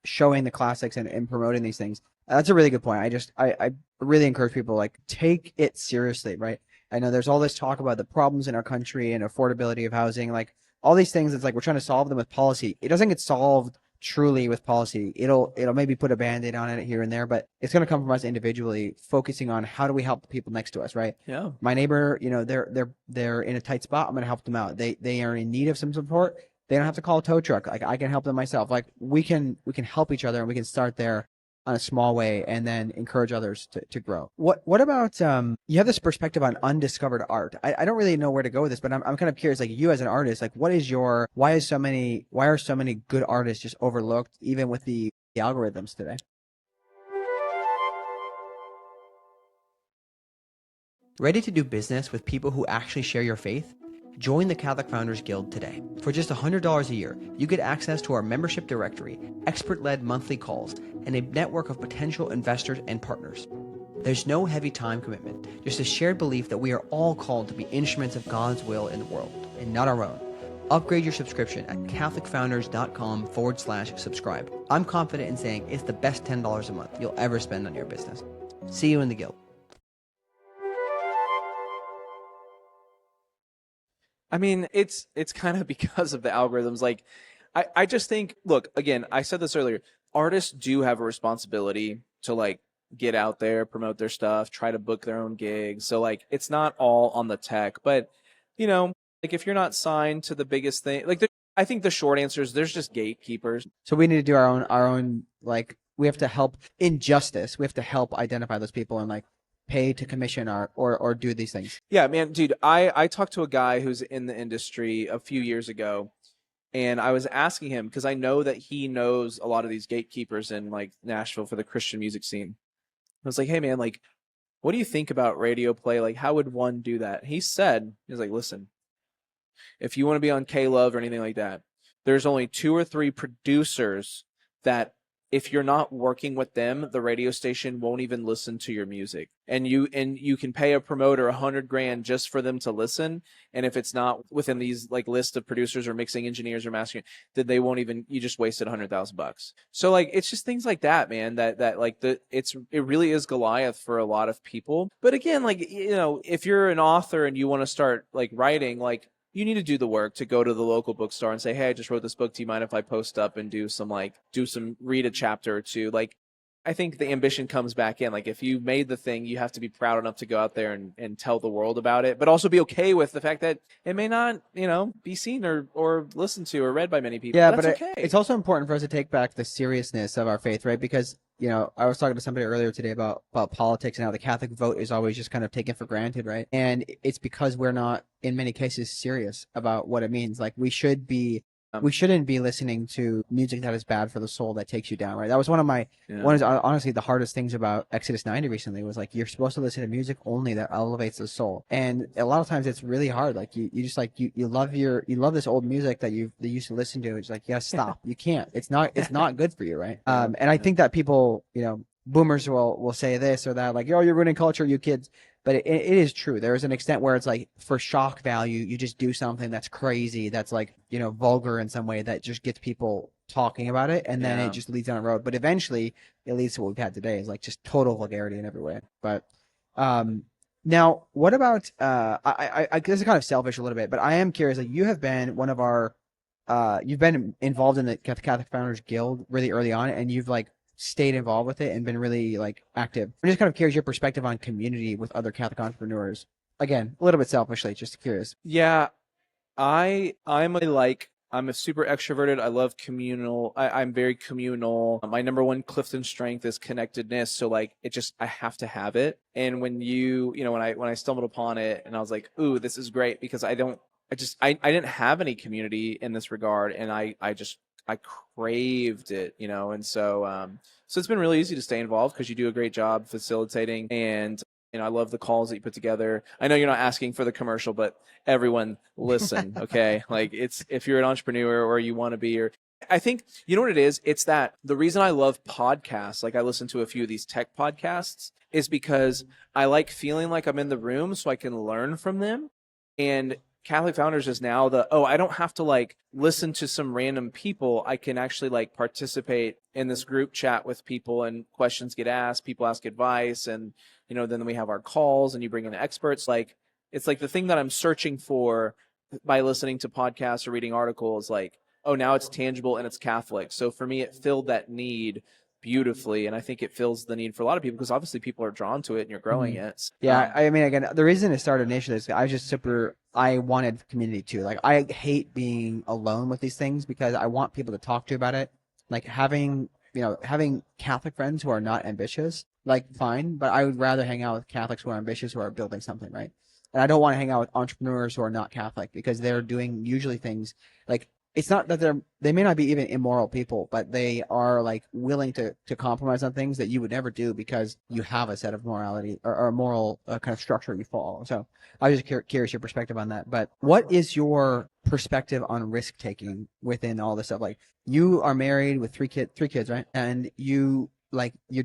showing the classics and promoting these things. That's a really good point. I really encourage people, like, take it seriously, right? I know there's all this talk about the problems in our country and affordability of housing, like all these things. It's like we're trying to solve them with policy. It doesn't get solved truly with policy. It'll maybe put a band-aid on it here and there, but it's going to come from us individually focusing on how do we help the people next to us, right? yeah. My neighbor, they're in a tight spot. I'm going to help them out. They are in need of some support. They don't have to call a tow truck. Like I can help them myself. Like we can help each other, and we can start there. on a small way and then encourage others to grow. What about you have this perspective on undiscovered art. I don't really know where to go with this, but I'm kind of curious, like you as an artist, like why are so many good artists just overlooked even with the algorithms today? Ready to do business with people who actually share your faith? Join the Catholic Founders Guild today. For just $100 a year, you get access to our membership directory, expert-led monthly calls, and a network of potential investors and partners. There's no heavy time commitment, just a shared belief that we are all called to be instruments of God's will in the world, and not our own. Upgrade your subscription at catholicfounders.com/subscribe. I'm confident in saying it's the best $10 a month you'll ever spend on your business. See you in the Guild. I mean, it's kind of because of the algorithms. Like, I just think, look, again, I said this earlier, artists do have a responsibility to like get out there, promote their stuff, try to book their own gigs. So like, it's not all on the tech, but you know, like if you're not signed to the biggest thing, like I think the short answer is there's just gatekeepers. So we need to do our own like we have to help in justice. We have to help identify those people and like pay to commission art or do these things. Yeah, man, dude, I talked to a guy who's in the industry a few years ago, and I was asking him because I know that he knows a lot of these gatekeepers in like Nashville for the Christian music scene. I was like, hey man, like, what do you think about radio play? Like, how would one do that? He said, he was like, listen, if you want to be on K-Love or anything like that, there's only 2 or 3 producers that if you're not working with them, the radio station won't even listen to your music. And you can pay a promoter $100,000 just for them to listen. And if it's not within these like list of producers or mixing engineers or mastering, then they won't even, you just wasted $100,000. So like, it's just things like that, man, that like it really is Goliath for a lot of people. But again, like, you know, if you're an author and you want to start like writing, like, you need to do the work to go to the local bookstore and say, hey, I just wrote this book. Do you mind if I post up and read a chapter or two? Like, I think the ambition comes back in. Like, if you made the thing, you have to be proud enough to go out there and tell the world about it, but also be okay with the fact that it may not, you know, be seen or listened to or read by many people. Yeah, That's but okay. it's also important for us to take back the seriousness of our faith, right? Because, you know, I was talking to somebody earlier today about politics and how the Catholic vote is always just kind of taken for granted, right? And it's because we're not, in many cases, serious about what it means. Like, we shouldn't be listening to music that is bad for the soul, that takes you down, right? That was one of honestly the hardest things about Exodus 90 recently was like, you're supposed to listen to music only that elevates the soul. And a lot of times it's really hard. Like you just like, you love this old music that you used to listen to. It's like, yeah, stop. You can't. It's not good for you, right? And I think that people, you know, boomers will say this or that, like, oh, you're ruining culture, you kids. But it is true. There is an extent where it's like, for shock value, you just do something that's crazy, that's like, you know, vulgar in some way, that just gets people talking about it, and then it just leads down a road. But eventually, it leads to what we've had today, is like just total vulgarity in every way. But now, what about I guess it's kind of selfish a little bit, but I am curious. Like, you have been one of our you've been involved in the Catholic Founders Guild really early on, and you've like stayed involved with it and been really like active. I'm just kind of curious your perspective on community with other Catholic entrepreneurs. Again, a little bit selfishly, just curious. Yeah, I'm a super extroverted. I love communal. I'm very communal. My number one Clifton strength is connectedness. So like I have to have it. And when when I stumbled upon it and I was like, ooh, this is great, because I didn't have any community in this regard. And I craved it, you know? And so it's been really easy to stay involved because you do a great job facilitating, and you know, I love the calls that you put together. I know you're not asking for the commercial, but everyone listen, okay? Like, it's, if you're an entrepreneur or you want to be, or I think, you know what it is? It's that the reason I love podcasts, like I listen to a few of these tech podcasts, is because I like feeling like I'm in the room so I can learn from them. And Catholic Founders is now I don't have to like listen to some random people. I can actually like participate in this group chat with people, and questions get asked, people ask advice, and you know, then we have our calls and you bring in experts. Like, it's like the thing that I'm searching for by listening to podcasts or reading articles, like, oh, now it's tangible and it's Catholic. So for me, it filled that need beautifully, and I think it fills the need for a lot of people, because obviously people are drawn to it and you're growing it. Yeah, I mean, again, the reason it started initially is I wanted community too. Like, I hate being alone with these things because I want people to talk to about it. Like, having having Catholic friends who are not ambitious, like fine, but I would rather hang out with Catholics who are ambitious, who are building something, right? And I don't want to hang out with entrepreneurs who are not Catholic because they're doing usually things like it's not that they may not be even immoral people, but they are like willing to compromise on things that you would never do because you have a set of morality or a moral kind of structure you follow. So I was just curious your perspective on that. But what is your perspective on risk taking within all this stuff? Like you are married with three kids, right? And you're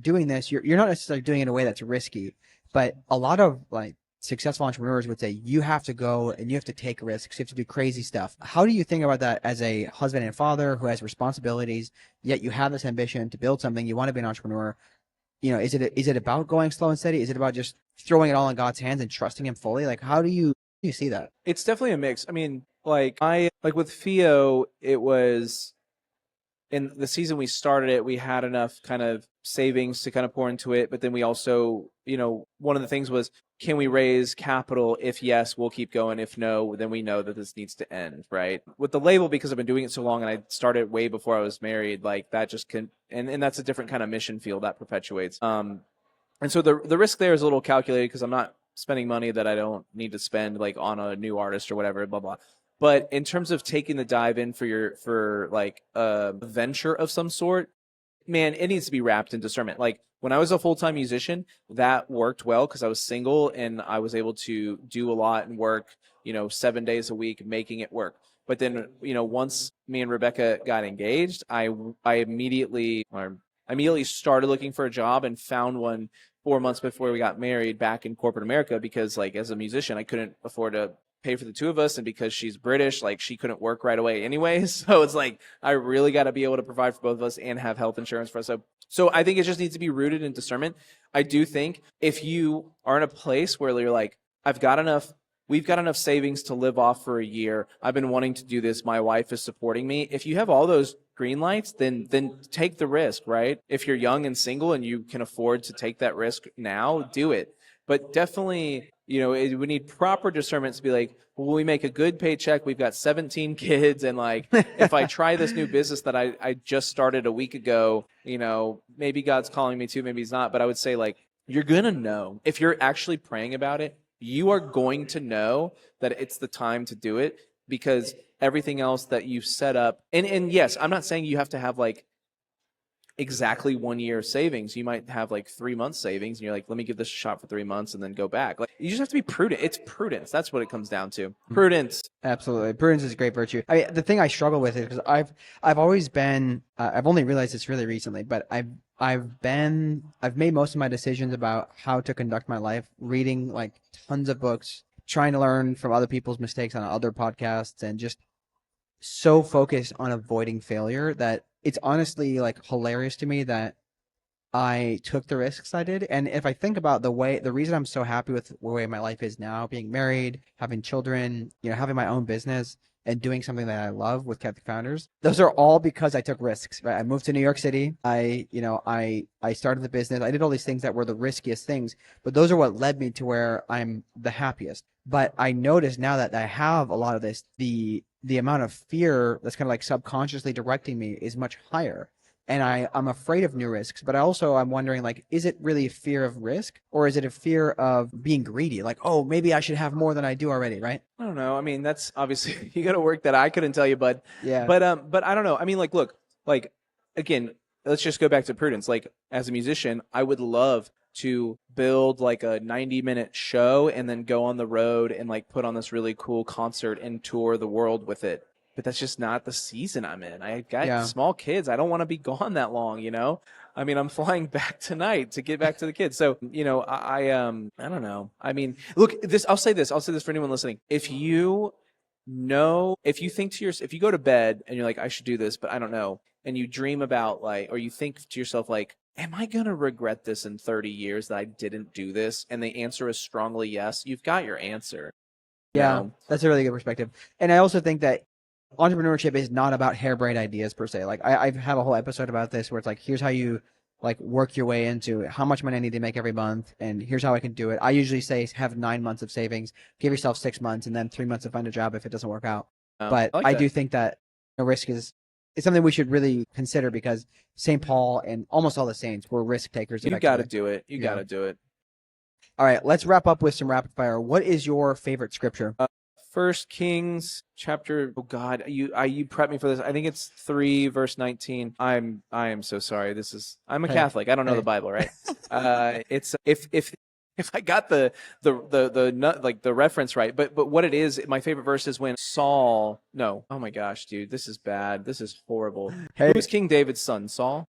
doing this. You're not necessarily doing it in a way that's risky, but a lot of like successful entrepreneurs would say you have to go and you have to take risks, you have to do crazy stuff. How do you think about that as a husband and father who has responsibilities, yet you have this ambition to build something, you want to be an entrepreneur? Is it about going slow and steady? Is it about just throwing it all in God's hands and trusting him fully? Like how do you see that? It's definitely a mix. I mean, like with Theo, it was in the season we started it, we had enough kind of savings to kind of pour into it. But then we also, one of the things was, can we raise capital? If yes, we'll keep going. If no, then we know that this needs to end, right? With the label, because I've been doing it so long and I started way before I was married, like that just can, and that's a different kind of mission field that perpetuates. And so the risk there is a little calculated because I'm not spending money that I don't need to spend like on a new artist or whatever, blah, blah. But in terms of taking the dive in for like a venture of some sort, man, it needs to be wrapped in discernment. Like when I was a full-time musician, that worked well because I was single and I was able to do a lot and work, 7 days a week, making it work. But then, once me and Rebecca got engaged, I immediately started looking for a job and found one 4 months before we got married back in corporate America because, like, as a musician, I couldn't afford to pay for the two of us, and because she's British, like she couldn't work right away anyway. So it's like I really got to be able to provide for both of us and have health insurance for us. So I think it just needs to be rooted in discernment. I do think if you are in a place where you're like, we've got enough savings to live off for a year. I've been wanting to do this. My wife is supporting me. If you have all those green lights, then take the risk, right? If you're young and single and you can afford to take that risk now, do it. But definitely, we need proper discernment to be like, well, we make a good paycheck. We've got 17 kids. And like, if I try this new business that I just started a week ago, maybe God's calling me to, maybe he's not. But I would say like, you're going to know if you're actually praying about it, you are going to know that it's the time to do it because everything else that you've set up. And yes, I'm not saying you have to have like exactly 1 year savings. You might have like 3 months savings and you're like, let me give this a shot for 3 months and then go back. Like you just have to be prudent. It's prudence. That's what it comes down to. Prudence. Absolutely. Prudence is a great virtue. The thing I struggle with is because I've always been, I've only realized this really recently, but I've made most of my decisions about how to conduct my life, reading like tons of books, trying to learn from other people's mistakes on other podcasts, and just so focused on avoiding failure that it's honestly like hilarious to me that I took the risks I did. And if I think about the reason I'm so happy with the way my life is now, being married, having children, having my own business and doing something that I love with Catholic Founders, those are all because I took risks, right? I moved to New York City. I started the business. I did all these things that were the riskiest things, but those are what led me to where I'm the happiest. But I notice now that I have a lot of this, the amount of fear that's kind of like subconsciously directing me is much higher. And I'm afraid of new risks, but I'm wondering, like, is it really a fear of risk or is it a fear of being greedy? Like, oh, maybe I should have more than I do already, right? I don't know. I mean, that's obviously you got to work that. I couldn't tell you, bud. Yeah. But I don't know. I mean, like, look, like, again, let's just go back to prudence. Like, as a musician, I would love to build like a 90-minute show and then go on the road and like put on this really cool concert and tour the world with it. But that's just not the season I'm in. I got small kids. I don't want to be gone that long, I mean, I'm flying back tonight to get back to the kids. So, I don't know. I mean, look, I'll say this for anyone listening. If you go to bed and you're like, I should do this, but I don't know. And you dream about like, or you think to yourself like, am I going to regret this in 30 years that I didn't do this? And the answer is strongly yes. You've got your answer. Yeah, that's a really good perspective. And I also think that entrepreneurship is not about harebrained ideas per se. Like I have a whole episode about this where it's like, here's how you like work your way into how much money I need to make every month, and here's how I can do it. I usually say have 9 months of savings, give yourself 6 months, and then 3 months to find a job if it doesn't work out. But I do think that the risk is it's something we should really consider because St. Paul and almost all the saints were risk takers. You got to Effectively. do it. You got to do it. All right, let's wrap up with some rapid fire. What is your favorite scripture? First Kings chapter. Oh God, you prepped me for this. I think it's 3 verse 19. I am so sorry. I'm a Catholic. I don't know the Bible, right? It's if I got the reference right, but what it is, my favorite verse is when Saul. No, oh my gosh, dude, this is bad. This is horrible. Who's King David's son? Saul.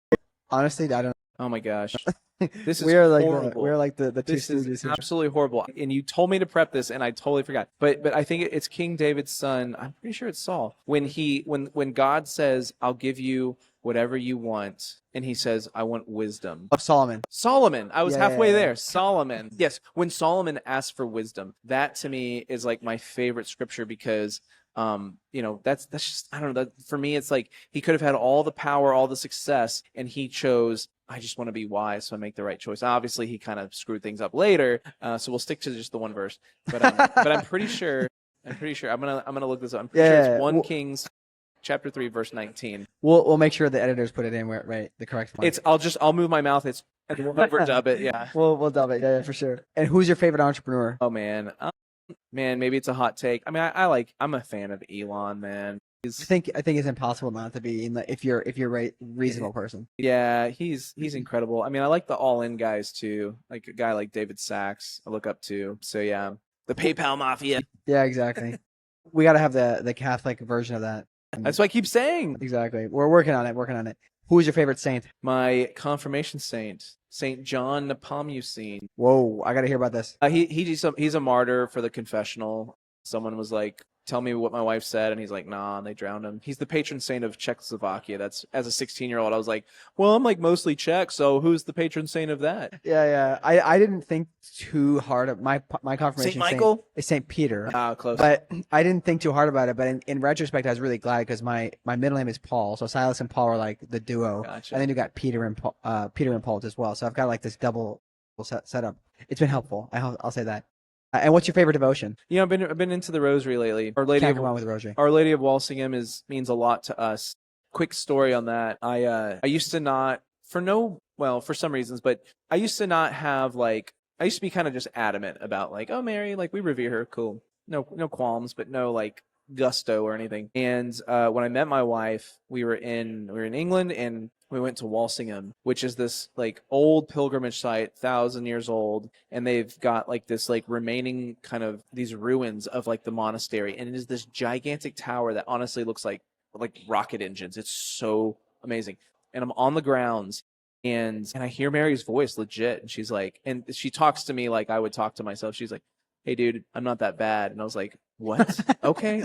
Honestly, I don't know. Oh my gosh. This is horrible. We're like the two This is stooges. absolutely horrible. And you told me to prep this, and I totally forgot. But I think it's King David's son. I'm pretty sure it's Saul. When God says, "I'll give you whatever you want," and he says, "I want wisdom." Of Solomon. Solomon. I was halfway there. Solomon. Yes. When Solomon asked for wisdom, that to me is like my favorite scripture because that's just, I don't know, that for me it's like he could have had all the power, all the success, and he chose, I just want to be wise, so I make the right choice. Obviously he kind of screwed things up later, so we'll stick to just the one verse, but I'm pretty sure I'm gonna look this up. I'm pretty sure it's 1 Kings chapter 3 verse 19. We'll make sure the editors put it in the correct one. I'll move my mouth, and we'll overdub it. Yeah, we'll dub it. Yeah, for sure. And who's your favorite entrepreneur? Oh man, maybe it's a hot take. I mean, I'm a fan of Elon, man. I think it's impossible not to be if you're a reasonable person. Yeah, he's incredible. I mean, I like the all-in guys too, like a guy like David Sachs I look up to. So yeah, the PayPal mafia. Yeah, exactly. We got to have the Catholic version of that. That's what I keep saying. Exactly. We're working on it. Who is your favorite saint? My confirmation saint, Saint John Nepomucene. Whoa, I got to hear about this. He's a martyr for the confessional. Someone was like, "Tell me what my wife said," and he's like, "Nah," and they drowned him. He's the patron saint of Czechoslovakia. That's, as a 16-year-old, I was like, well, I'm like mostly Czech, so who's the patron saint of that? Yeah. I didn't think too hard of my confirmation. Saint Michael is Saint Peter. Close. But I didn't think too hard about it. But in retrospect, I was really glad because my middle name is Paul, so Silas and Paul are like the duo. Gotcha. And then you got Peter and Paul as well. So I've got like this double setup. It's been helpful. I'll say that. And what's your favorite devotion? I've been into the Rosary lately. Our Lady of Walsingham means a lot to us. Quick story on that. I used to not, for some reasons, but I used to not have I used to be kind of just adamant about oh, Mary, we revere her, cool, no qualms, but no gusto or anything. And when I met my wife, we were in England, and we went to Walsingham, which is this old pilgrimage site, 1,000 years old, and they've got this remaining kind of these ruins of the monastery, and it is this gigantic tower that honestly looks like rocket engines. It's so amazing. And I'm on the grounds, and I hear Mary's voice legit, and she's and she talks to me like I would talk to myself. She's like, "Hey dude, I'm not that bad." And I was like, "What?" okay.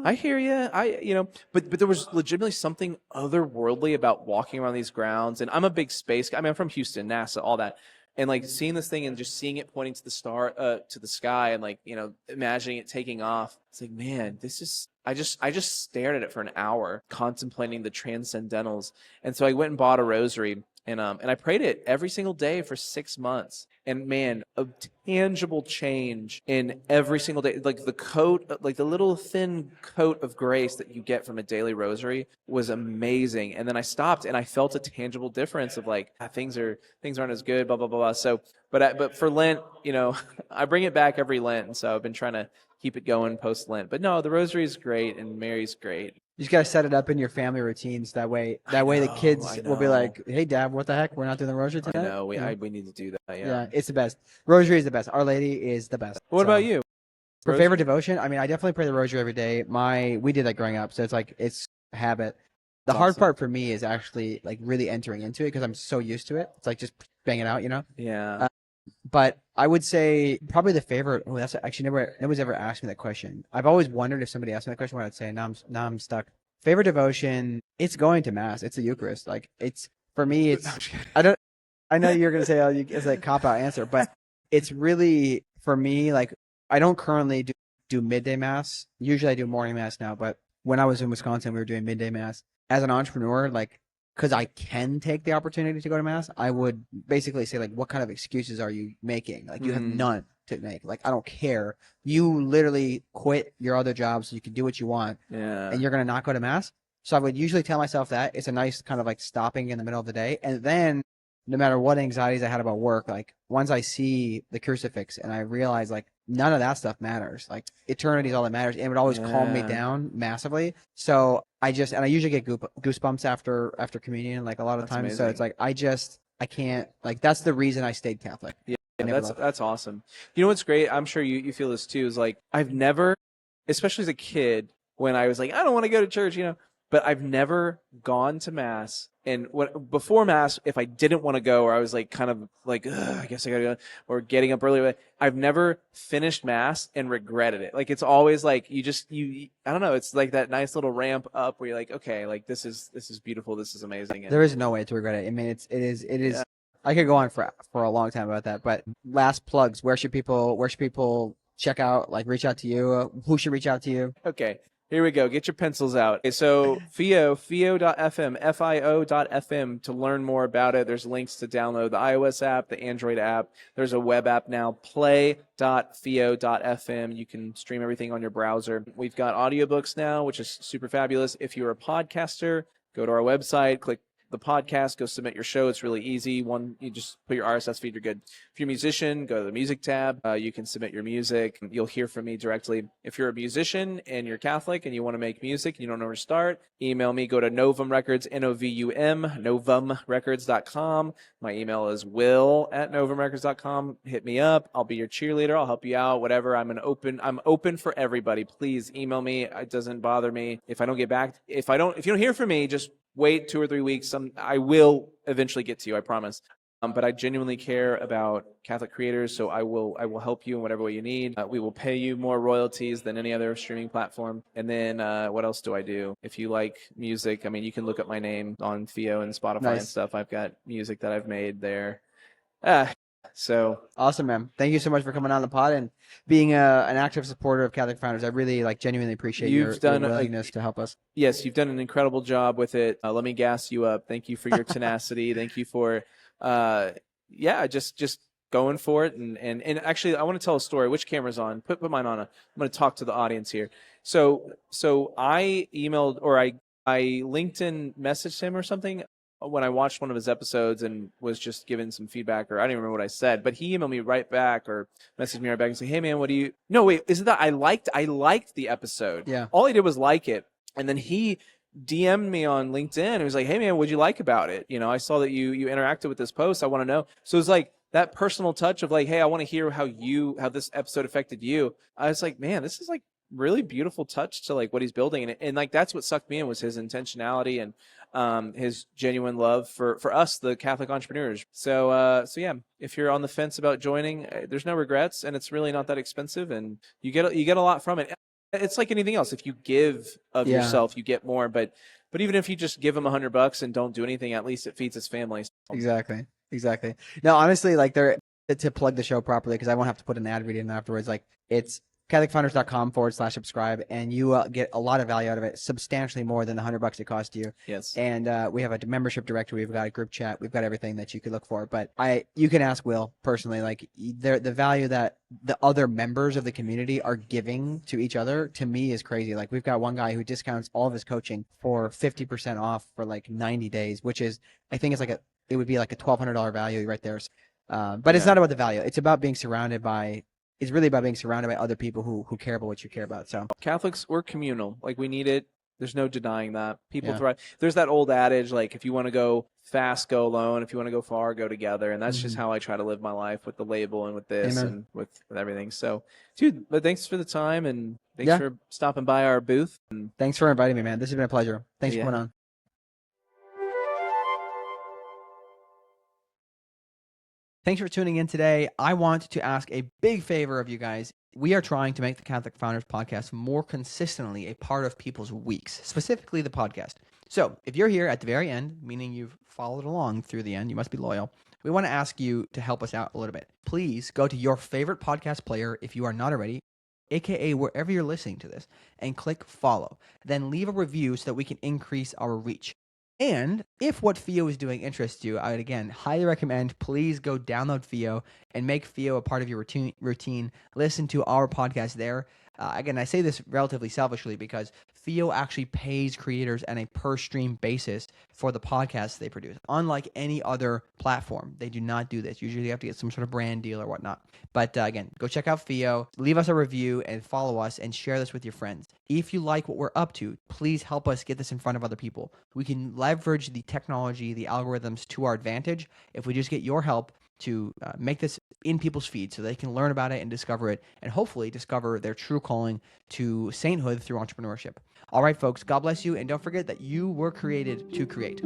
I hear you. But there was legitimately something otherworldly about walking around these grounds. And I'm a big space guy. I mean, I'm from Houston, NASA, all that. And seeing this thing and just seeing it pointing to the sky, and imagining it taking off. It's like, man, this is, I just stared at it for an hour contemplating the transcendentals. And so I went and bought a rosary, and I prayed it every single day for 6 months. And man, a tangible change in every single day. The coat, the little thin coat of grace that you get from a daily rosary was amazing. And then I stopped, and I felt a tangible difference of things aren't as good, blah blah blah blah. So, but for Lent, I bring it back every Lent, and so I've been trying to keep it going post Lent. But no, the rosary is great, and Mary's great. You just gotta set it up in your family routines. That way the kids will be like, "Hey, Dad, what the heck? We're not doing the rosary tonight." I know. We need to do that. Yeah, it's the best. Rosary is the best. Our Lady is the best. What about you? For favorite devotion, I mean, I definitely pray the rosary every day. We did that growing up, so it's a habit. The hard part for me is actually really entering into it because I'm so used to it. It's just bang it out, Yeah. But I would say probably the favorite. Oh, that's actually nobody's ever asked me that question. I've always wondered if somebody asked me that question, what I'd say. Now I'm stuck. Favorite devotion? It's going to mass. It's the Eucharist. It's for me. It's I know you're gonna say it's a cop out answer, but it's really for me. I don't currently do midday mass. Usually I do morning mass now, but when I was in Wisconsin, we were doing midday mass. As an entrepreneur, because I can take the opportunity to go to mass, I would basically say what kind of excuses are you making? You have none to make. I don't care. You literally quit your other job so you can do what you want. Yeah. And you're gonna not go to mass? So I would usually tell myself that it's a nice kind of like stopping in the middle of the day. And then no matter what anxieties I had about work, like once I see the crucifix and I realize like none of that stuff matters, like eternity is all that matters. And it would always calm me Yeah, down massively. So and I usually get goosebumps after communion, like a lot of that's times. So it's amazing. like, I can't, like, that's the reason I stayed Catholic. Yeah, I never left. that's awesome. You know what's great? I'm sure you feel this too. Is like I've never, especially as a kid, when I was like, I don't want to go to church, but I've never gone to mass. And before mass, if I didn't want to go, or I was like kind of like, "Ugh, I guess I gotta go, or getting up early, I've never finished mass and regretted it. Like it's always like I don't know. It's like that nice little ramp up where you're like, okay, like this is beautiful, this is amazing, There and is no way to regret it. I mean, it is. yeah. I could go on for a long time about that. But last plugs. Where should people check out? Like, reach out to you. Who should reach out to you? Okay, here we go. Get your pencils out. Okay, so fio.fm, fio.fm to learn more about it. There's links to download the iOS app, the Android app. There's a web app now, play.fio.fm. You can stream everything on your browser. We've got audiobooks now, which is super fabulous. If you're a podcaster, go to our website, click the podcast, go submit your show. It's really easy. You just put your RSS feed, you're good. If you're a musician, go to the music tab. You can submit your music. You'll hear from me directly. If you're a musician and you're Catholic and you want to make music and you don't know where to start, email me. Go to Novum Records, Novum, novumrecords.com. My email is will@novumrecords.com. Hit me up. I'll be your cheerleader. I'll help you out, whatever. I'm open for everybody. Please email me. It doesn't bother me. If I don't get back, if you don't hear from me, just wait 2 or 3 weeks. I will eventually get to you, I promise. But I genuinely care about Catholic creators, so I will help you in whatever way you need. We will pay you more royalties than any other streaming platform. And then what else do I do? If you like music, I mean, you can look up my name on Theo and Spotify and Nice. stuff. I've got music that I've made there. So Awesome, man. Thank you so much for coming on the pod and being an active supporter of Catholic Founders. I really genuinely appreciate your willingness to help us. Yes, you've done an incredible job with it. Let me gas you up. Thank you for your tenacity. Thank you for, just going for it. And actually, I want to tell a story. Which camera's on? Put mine on. I'm going to talk to the audience here. So I emailed or I LinkedIn messaged him or something when I watched one of his episodes and was just giving some feedback, or I don't even remember what I said, but he emailed me right back or messaged me right back and said, "Hey man, no, wait, is it that I liked the episode?" Yeah. All he did was like it. And then he DM'd me on LinkedIn and was like, "Hey man, what'd you like about it? I saw that you interacted with this post. I want to know." So it's like that personal touch of like, "Hey, I want to hear how this episode affected you." I was like, man, this is like really beautiful touch to like what he's building. And like, that's what sucked me in, was his intentionality and his genuine love for us, the Catholic entrepreneurs. So yeah, if you're on the fence about joining, there's no regrets, and it's really not that expensive, and you get a lot from it. It's like anything else. If you give of yourself, you get more. But even if you just give him $100 and don't do anything, at least it feeds his family. Exactly. No, honestly, like to plug the show properly, because I won't have to put an ad read in afterwards. Like, it's CatholicFounders.com/subscribe, and you get a lot of value out of it, substantially more than the $100 it cost you. Yes. And we have a membership directory. We've got a group chat. We've got everything that you could look for. But you can ask Will personally, like, the value that the other members of the community are giving to each other, to me, is crazy. Like, we've got one guy who discounts all of his coaching for 50% off for like 90 days, which is, I think it's it would be like a $1,200 value right there. But it's not about the value. It's about being surrounded by. It's really about being surrounded by other people who care about what you care about. So Catholics, we're communal. Like, we need it. There's no denying that. People Yeah. thrive. There's that old adage, like, if you want to go fast, go alone. If you want to go far, go together. And that's just how I try to live my life, with the label and with this Amen. and with everything. So, dude, but thanks for the time, and thanks Yeah. for stopping by our booth. And Thanks for inviting me, man. This has been a pleasure. Thanks Yeah. for coming on. Thanks for tuning in today. I want to ask a big favor of you guys. We are trying to make the Catholic Founders podcast more consistently a part of people's weeks, specifically the podcast. So if you're here at the very end, meaning you've followed along through the end, you must be loyal. We want to ask you to help us out a little bit. Please go to your favorite podcast player if you are not already, aka wherever you're listening to this, and click follow. Then leave a review so that we can increase our reach. And if what Theo is doing interests you, I would again highly recommend, please go download Theo and make Theo a part of your routine. Listen to our podcast there. Again, I say this relatively selfishly because Theo actually pays creators on a per stream basis for the podcasts they produce. Unlike any other platform, they do not do this. Usually you have to get some sort of brand deal or whatnot. But again, go check out Theo, leave us a review and follow us and share this with your friends. If you like what we're up to, please help us get this in front of other people. We can leverage the technology, the algorithms to our advantage if we just get your help to make this in people's feed so they can learn about it and discover it, and hopefully discover their true calling to sainthood through entrepreneurship. All right, folks, God bless you, and don't forget that you were created to create.